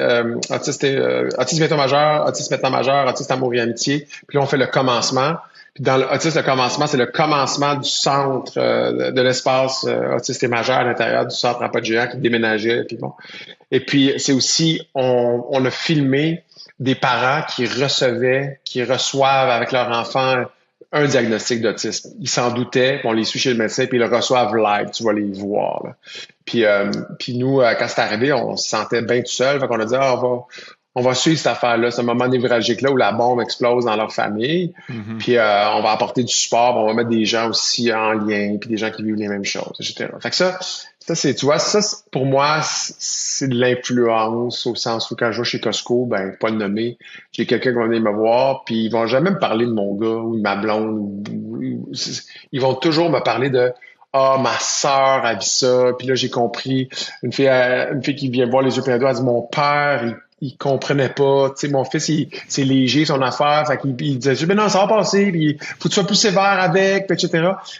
maintenant majeur, Autisme maintenant majeur, Autisme amour et amitié. Puis là, on fait le commencement. Puis dans l'autisme, le commencement, c'est le commencement du centre de l'espace autiste et majeur à l'intérieur du centre en pas de géant qui déménageait. Puis bon. Et puis, c'est aussi, on a filmé des parents qui reçoivent avec leur enfant un diagnostic d'autisme. Ils s'en doutaient, puis on les suit chez le médecin, puis ils le reçoivent live, tu vas les voir. Là. Puis nous, quand c'est arrivé, on se sentait bien tout seul, fait qu'on a dit, on va suivre cette affaire-là, ce moment névralgique-là où la bombe explose dans leur famille. Mm-hmm. Puis on va apporter du support, on va mettre des gens aussi en lien, puis des gens qui vivent les mêmes choses, etc. Fait que ça c'est, tu vois, ça, pour moi, c'est de l'influence au sens où quand je vais chez Costco, ben, pas le nommer, j'ai quelqu'un qui va venir me voir, puis ils vont jamais me parler de mon gars ou de ma blonde. Ils vont toujours me parler de ma sœur a vu ça, puis là, j'ai compris. Une fille qui vient voir les yeux pleins d'eau, elle dit, mon père, il comprenait pas, tu sais, mon fils, c'est léger son affaire, fait qu'il disait, ben non, ça va passer, puis faut que tu sois plus sévère avec, etc.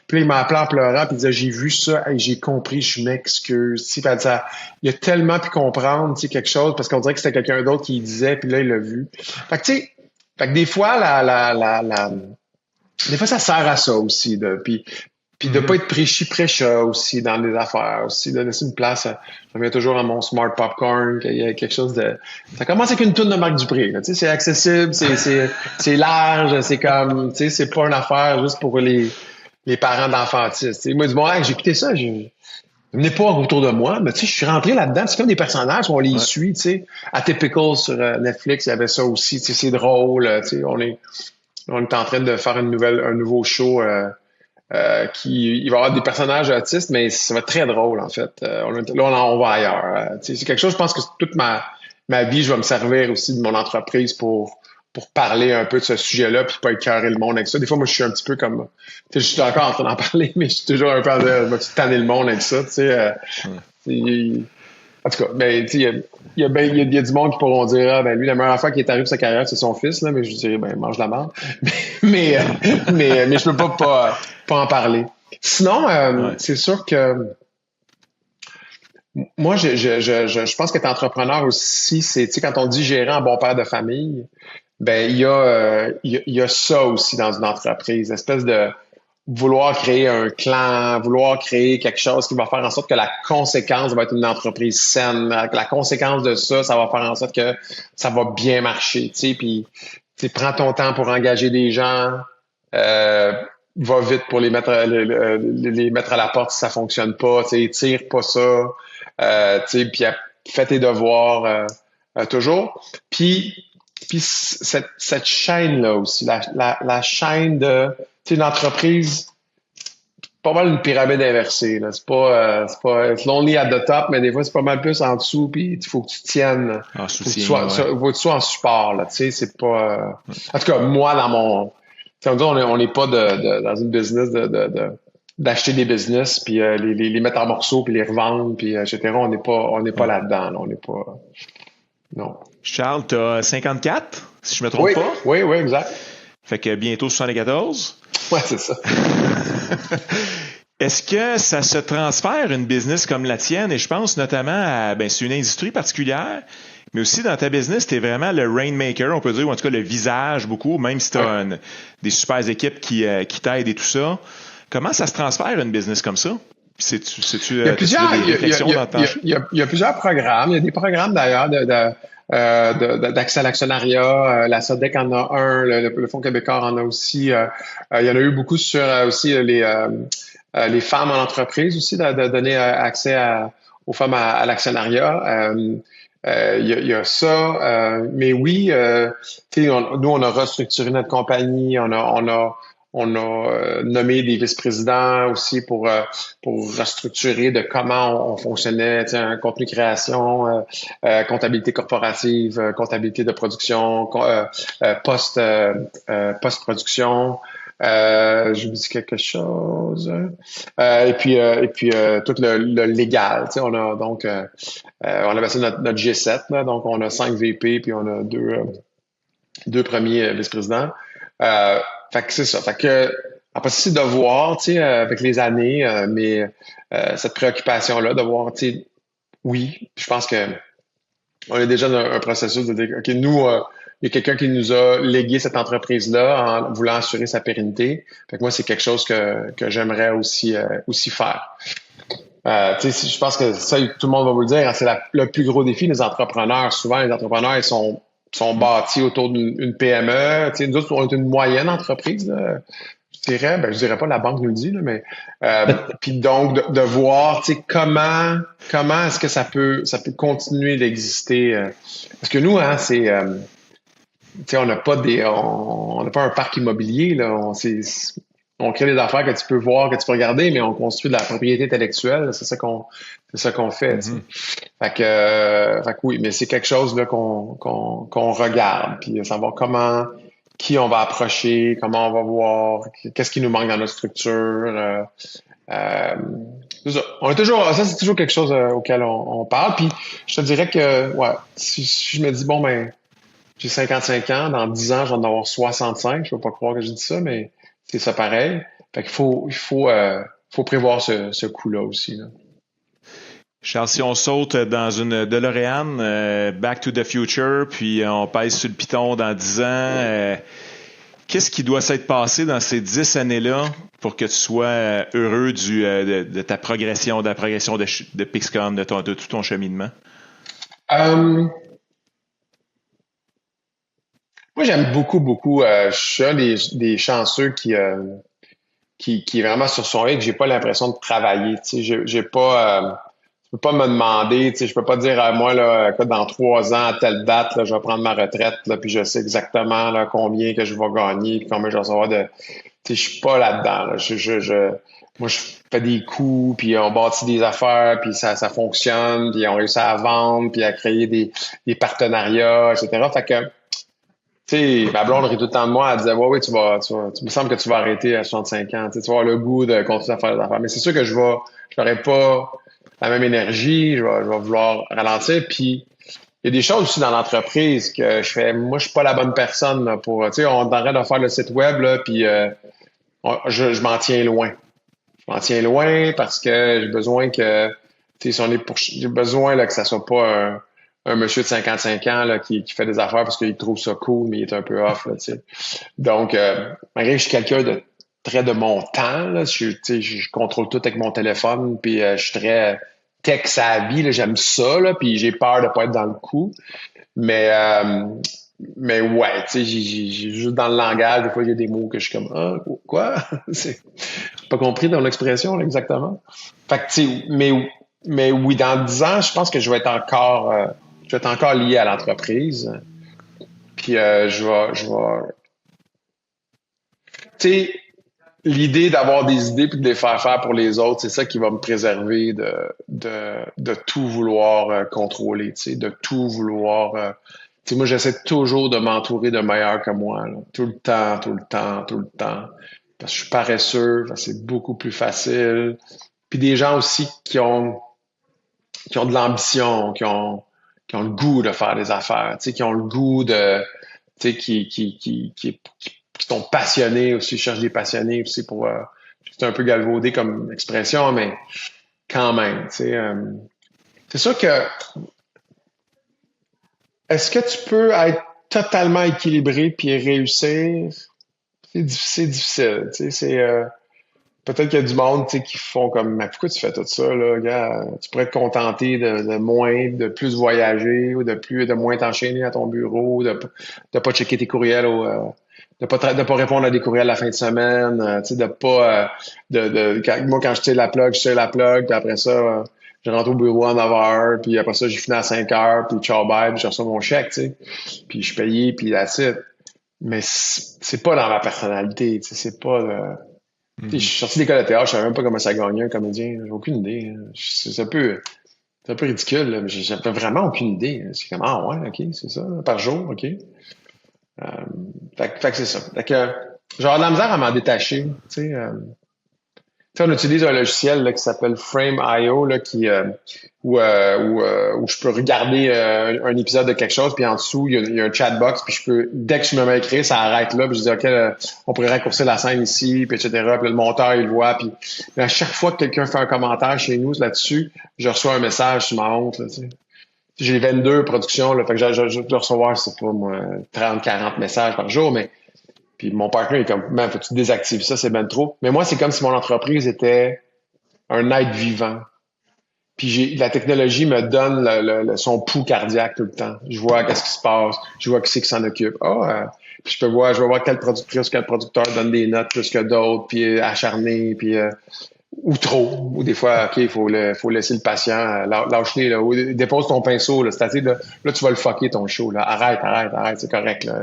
Puis là, il m'a appelé en pleurant, puis il disait, j'ai vu ça, et j'ai compris, je m'excuse, tu sais, ça, il a tellement pu comprendre, tu sais, quelque chose, parce qu'on dirait que c'était quelqu'un d'autre qui disait, puis là, il l'a vu. Fait que, tu sais, des fois, des fois, ça sert à ça aussi, puis de pas être prêcha aussi dans les affaires, aussi de laisser une place. Je reviens toujours à mon Smart Popcorn, qu'il y a quelque chose de. Ça commence avec une toune de Marc Dupré. Tu sais, c'est accessible, c'est large, c'est comme, tu sais, c'est pas une affaire juste pour les parents d'enfantistes. Tu sais, moi, du bon, j'ai écouté ça, venez pas autour de moi, mais tu sais, je suis rentré là-dedans. C'est comme des personnages, on les suit, tu sais. Atypical sur Netflix, il y avait ça aussi. Tu sais, c'est drôle. Tu sais, on est en train de faire un nouveau show. Il va y avoir des personnages autistes, mais ça va être très drôle, en fait. Là, on va ailleurs. C'est quelque chose, je pense que toute ma vie, je vais me servir aussi de mon entreprise pour parler un peu de ce sujet-là, puis pas écœurer le monde avec ça. Des fois, moi, je suis un petit peu comme... Tu sais, je suis encore en train d'en parler, mais je suis toujours un peu je vais tanner le monde avec ça, tu sais. En tout cas, ben, tu sais, il y a du monde qui pourront dire, ah, ben, lui, la meilleure affaire qui est arrivée de sa carrière, c'est son fils, là, mais je dirais, ben, mange la merde. mais, mais je peux pas en parler. Sinon, Ouais. c'est sûr que moi, je pense qu'être entrepreneur aussi, c'est, tu sais, quand on dit gérer un bon père de famille, ben, il y a ça aussi dans une entreprise, espèce de vouloir créer un clan, vouloir créer quelque chose qui va faire en sorte que la conséquence va être une entreprise saine. La conséquence de ça, ça va faire en sorte que ça va bien marcher, tu sais, puis tu sais, prends ton temps pour engager des gens, euh, va vite pour les mettre à la porte si ça fonctionne pas, tu sais, tire pas ça, tu sais, puis fais tes devoirs toujours. Puis cette chaîne-là aussi, la chaîne de, tu sais, une entreprise, pas mal une pyramide inversée, là. C'est pas it's lonely at the top, mais des fois, c'est pas mal plus en dessous, puis il faut que tu tiennes, En faut que tu soutien, sois, ouais. faut que tu sois en support, là, tu sais, c'est pas, en tout cas, moi, dans mon, tu sais, on n'est pas dans une business d'acheter des business, puis les mettre en morceaux, puis les revendre, puis etc. On n'est pas Ouais. là-dedans, là. On n'est pas, non. Charles, t'as 54, si je me trompe Oui, pas. oui, exact. Fait que bientôt 74. Ouais, c'est ça. Est-ce que ça se transfère une business comme la tienne? Et je pense notamment à, ben, c'est une industrie particulière, mais aussi dans ta business, tu es vraiment le rainmaker, on peut dire, ou en tout cas le visage beaucoup, même si tu as des super équipes qui t'aident et tout ça. Comment ça se transfère une business comme ça? Il y a plusieurs, des réflexions dans ton... il y a plusieurs programmes. Il y a des programmes d'ailleurs d'accès à l'actionnariat. La SODEC en a un, le Fonds québécois en a aussi. Il y en a eu beaucoup sur aussi les femmes en entreprise aussi, de donner accès aux femmes à l'actionnariat. Il y a ça. Mais oui, tu sais, nous, on a restructuré notre compagnie. On a nommé des vice-présidents aussi pour restructurer de comment on fonctionnait, tu sais, un contenu création, comptabilité corporative, comptabilité de production, post-production. Je vous dis quelque chose. Et puis tout le légal. Tu sais, on a donc on a passé notre G7, là, donc on a 5 VP puis on a deux premiers vice-présidents. Fait que c'est ça. Fait que après c'est de voir, tu sais, avec les années, mais cette préoccupation-là, de voir, tu sais, oui, je pense que on est déjà dans un processus de dire, OK, nous, il y a quelqu'un qui nous a légué cette entreprise-là en voulant assurer sa pérennité. Fait que moi, c'est quelque chose que j'aimerais aussi faire. Tu sais, je pense que ça, tout le monde va vous le dire, hein, c'est le plus gros défi des entrepreneurs. Souvent, les entrepreneurs, ils sont bâtis autour d'une PME. Tu sais, nous autres, on est une moyenne entreprise, là. Je dirais pas la banque nous le dit, là, mais puis donc de voir, tu sais, comment est-ce que ça peut continuer d'exister. Parce que nous, hein, c'est tu sais, on n'a pas un parc immobilier, là. On crée des affaires que tu peux voir, que tu peux regarder, mais on construit de la propriété intellectuelle. C'est ça qu'on fait. Tu sais. Fait que oui, mais c'est quelque chose là qu'on regarde, puis savoir qui on va approcher, comment on va voir, qu'est-ce qui nous manque dans notre structure. C'est ça. Ça c'est toujours quelque chose auquel on parle. Puis je te dirais que ouais, si je me dis bon ben j'ai 55 ans, dans 10 ans, je vais en avoir 65. Je ne peux pas croire que je dis ça, mais c'est ça pareil. Fait qu'il faut prévoir ce coup-là aussi. Là. Charles, si on saute dans une DeLorean, Back to the Future, puis on pèse sur le piton dans 10 ans, qu'est-ce qui doit s'être passé dans ces 10 années-là pour que tu sois heureux de ta progression, de la progression de Pixcom, de tout ton cheminement? Moi, j'aime beaucoup. Je suis un des chanceux qui est vraiment sur son que j'ai pas l'impression de travailler. Tu sais, j'ai pas, je peux pas me demander. Tu sais, je peux pas dire à moi là, que dans 3 ans à telle date, là, je vais prendre ma retraite, là, puis je sais exactement là, combien que je vais gagner, puis combien je vais recevoir de. Tu sais, je suis pas là-dedans. Là. Moi, je fais des coups, puis on bâtit des affaires, puis ça fonctionne, puis on réussit à vendre, puis à créer des partenariats, etc. Fait que tu sais, ma blonde rit tout le temps de moi, elle disait, ouais, tu me semble que tu vas arrêter à 65 ans, tu vas avoir le goût de continuer à faire des affaires. Mais c'est sûr que je n'aurais pas la même énergie, je vais vouloir ralentir. Puis il y a des choses aussi dans l'entreprise que je fais. Moi, je suis pas la bonne personne là, pour. Tu sais, on arrête de faire le site web là, puis je m'en tiens loin. Je m'en tiens loin parce que j'ai besoin que, tu sais, si on est j'ai besoin là que ça soit pas un monsieur de 55 ans là qui fait des affaires parce qu'il trouve ça cool, mais il est un peu off là, tu sais. Donc, malgré que je suis quelqu'un de très de mon temps là, tu sais, je contrôle tout avec mon téléphone, puis je suis très tech savvy là, j'aime ça là, puis j'ai peur de pas être dans le coup. Mais mais ouais, tu sais, j'ai juste dans le langage, des fois il y a des mots que je suis comme ah quoi, j'ai pas compris dans l'expression là, exactement. Fait que tu sais, mais oui, dans 10 ans, je pense que je vais être encore lié à l'entreprise. Puis tu sais, l'idée d'avoir des idées puis de les faire faire pour les autres, c'est ça qui va me préserver de tout vouloir contrôler, tu sais, de tout vouloir. Tu sais, moi, j'essaie toujours de m'entourer de meilleurs que moi, là. Tout le temps, tout le temps, tout le temps. Parce que je suis paresseux, parce que c'est beaucoup plus facile. Puis des gens aussi qui ont de l'ambition, qui ont le goût de faire des affaires, tu sais, qui ont le goût de, tu sais, qui sont passionnés aussi, je cherche des passionnés aussi pour, c'est un peu galvaudé comme expression, mais quand même, tu sais, c'est sûr que, est-ce que tu peux être totalement équilibré puis réussir? C'est difficile, tu sais, peut-être qu'il y a du monde, tu sais, qui font comme, mais pourquoi tu fais tout ça, là, gars? Tu pourrais te contenter de moins, de plus voyager, ou de moins t'enchaîner à ton bureau, de pas checker tes courriels de pas répondre à des courriels la fin de semaine, tu sais, de pas, moi, quand je tire la plug, puis après ça, je rentre au bureau à 9 heures, puis après ça, j'ai fini à 5 heures, puis ciao, bye, puis je reçois mon chèque, tu sais. Puis je suis payé, puis that's it. Mais c'est pas dans ma personnalité, tu sais, c'est pas, tu sais, je suis sorti d'école de théâtre, je savais même pas comment ça gagnait un comédien. J'ai aucune idée. Hein. C'est un peu ridicule, là, mais j'avais vraiment aucune idée. C'est comme, ah ouais, ok, c'est ça, par jour, ok. Fait que c'est ça. Fait que, genre, de la misère à m'en détacher, tu sais. Tu sais, on utilise un logiciel là, qui s'appelle Frame.io là, où je peux regarder un épisode de quelque chose, puis en dessous, il y a un chatbox, puis dès que je me mets à écrire, ça arrête là, puis je dis OK, on pourrait raccourcir la scène ici, puis etc. Puis là, le monteur, il le voit, puis à chaque fois que quelqu'un fait un commentaire chez nous là-dessus, je reçois un message sur ma honte, là, tu sais. J'ai 22 productions, là, fait que je dois recevoir, je sais pas moi, 30, 40 messages par jour, mais puis mon partenaire est comme, man, faut que tu désactives ça, c'est ben trop. Mais moi, c'est comme si mon entreprise était un être vivant. Puis la technologie me donne son pouls cardiaque tout le temps. Je vois qu'est-ce qui se passe, je vois qui c'est qui s'en occupe. Puis je vais voir quelle productrice, quel producteur donne des notes plus que d'autres, puis acharné, puis ou trop. Ou des fois, OK, faut laisser le patient, lâche-les, là, ou dépose ton pinceau, là, c'est-à-dire, là, tu vas le fucker ton show, là. Arrête, c'est correct, là.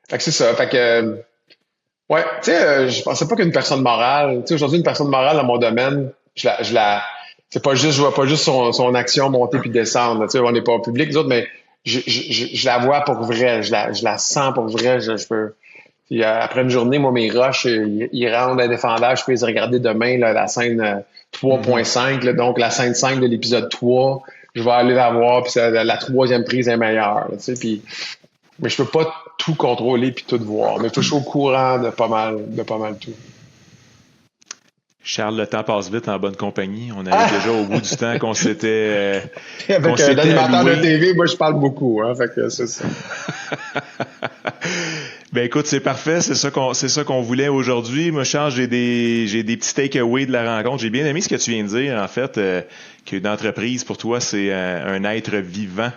Fait que c'est ça. Fait que, ouais, tu sais, je pensais pas qu'une personne morale, tu sais, aujourd'hui, une personne morale dans mon domaine, c'est pas juste, je vois pas juste son action monter puis descendre, tu sais, on n'est pas au public, les autres, mais je la vois pour vrai, je la sens pour vrai, je peux. Puis, après une journée, moi, mes rushs, ils rendent indéfendables, je peux les regarder demain, là, la scène 3.5, là, donc la scène 5 de l'épisode 3, je vais aller la voir, puis la troisième prise est meilleure, tu sais, puis mais je peux pas tout contrôler puis tout voir. Mais je suis au courant de pas mal tout. Charles, le temps passe vite en bonne compagnie. On avait déjà au bout du temps qu'on s'était avec l'animateur de TV, moi je parle beaucoup, hein, fait que c'est ça. Ben écoute, c'est parfait, c'est ça qu'on voulait aujourd'hui. Moi, Charles, j'ai des petits take-away de la rencontre. J'ai bien aimé ce que tu viens de dire, en fait, qu'une entreprise pour toi, c'est un être vivant.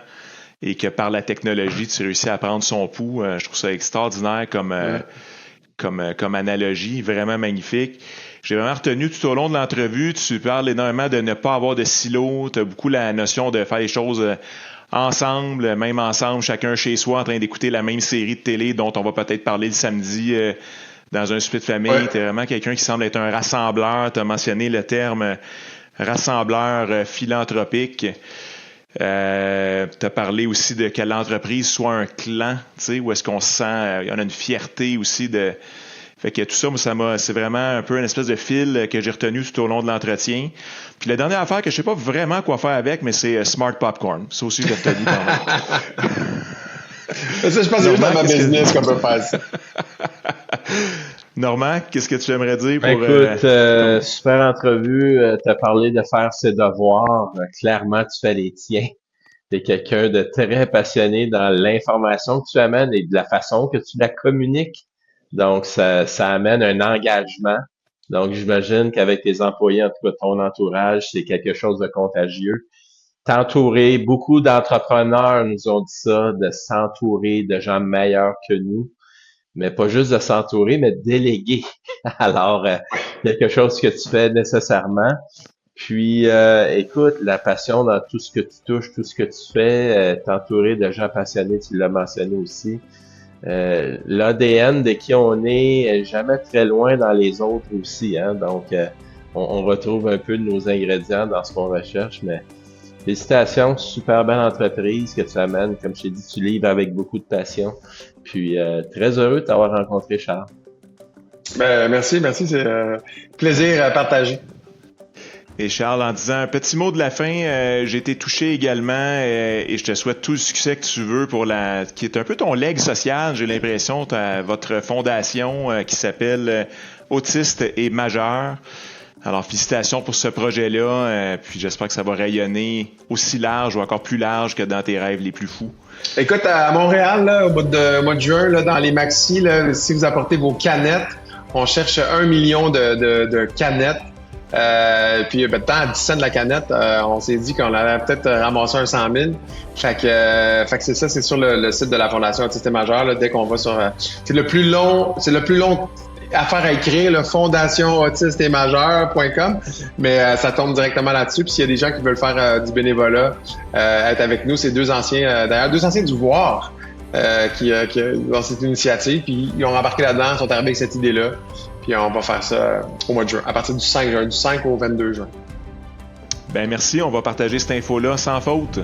Et que par la technologie, tu réussis à prendre son pouls. Je trouve ça extraordinaire comme analogie, vraiment magnifique. J'ai vraiment retenu tout au long de l'entrevue, tu parles énormément de ne pas avoir de silo, tu as beaucoup la notion de faire les choses ensemble, même ensemble, chacun chez soi, en train d'écouter la même série de télé dont on va peut-être parler le samedi dans un souper de famille. Ouais. Tu es vraiment quelqu'un qui semble être un rassembleur. Tu as mentionné le terme rassembleur philanthropique. Tu as parlé aussi de que l'entreprise soit un clan, tu sais, où est-ce qu'on se sent, on a une fierté aussi de Fait que tout ça, moi, c'est vraiment un peu une espèce de fil que j'ai retenu tout au long de l'entretien. Puis la dernière affaire que je sais pas vraiment quoi faire avec, mais c'est Smart Popcorn. Ça aussi, je l'ai retenu quand même. Ça, je pense que c'est juste dans ma business qu'on peut faire ça. Normand, qu'est-ce que tu aimerais dire pour... Écoute, super entrevue. T'as parlé de faire ses devoirs. Clairement, tu fais les tiens. T'es quelqu'un de très passionné dans l'information que tu amènes et de la façon que tu la communiques. Donc, ça amène un engagement. Donc, j'imagine qu'avec tes employés, en tout cas ton entourage, c'est quelque chose de contagieux. T'entourer, beaucoup d'entrepreneurs nous ont dit ça, de s'entourer de gens meilleurs que nous. Mais pas juste de s'entourer, mais de déléguer. Alors, quelque chose que tu fais nécessairement. Puis, écoute, la passion dans tout ce que tu touches, tout ce que tu fais, t'entourer de gens passionnés, tu l'as mentionné aussi. L'ADN de qui on est jamais très loin dans les autres aussi, hein. Donc, on retrouve un peu de nos ingrédients dans ce qu'on recherche, mais félicitations, super belle entreprise que tu amènes. Comme je t'ai dit, tu livres avec beaucoup de passion. Puis, très heureux de t'avoir rencontré, Charles. Ben, merci, c'est plaisir partagé. Et Charles, en disant un petit mot de la fin, j'ai été touché également et je te souhaite tout le succès que tu veux pour qui est un peu ton legs social, j'ai l'impression, votre fondation qui s'appelle Autistes et Majeurs. Alors, félicitations pour ce projet-là, puis j'espère que ça va rayonner aussi large ou encore plus large que dans tes rêves les plus fous. Écoute, à Montréal, là, au mois de juin, là, dans les maxis, là, si vous apportez vos canettes, on cherche 1 million de canettes. Puis tant à 10 cents de la canette, on s'est dit qu'on allait peut-être ramasser un 100 000. Fait que c'est ça, c'est sur le site de la Fondation Autistes et Majeurs, là, dès qu'on va sur... c'est le plus long affaire à écrire, le fondationautistes-et-majeurs.com, mais ça tombe directement là-dessus. Puis s'il y a des gens qui veulent faire du bénévolat, être avec nous, c'est deux anciens du Voir qui ont cette initiative, puis ils ont embarqué là-dedans, ils sont arrivés avec cette idée-là. Puis on va faire ça au mois de juin, à partir du 5 juin, du 5 au 22 juin. Ben merci, on va partager cette info-là sans faute.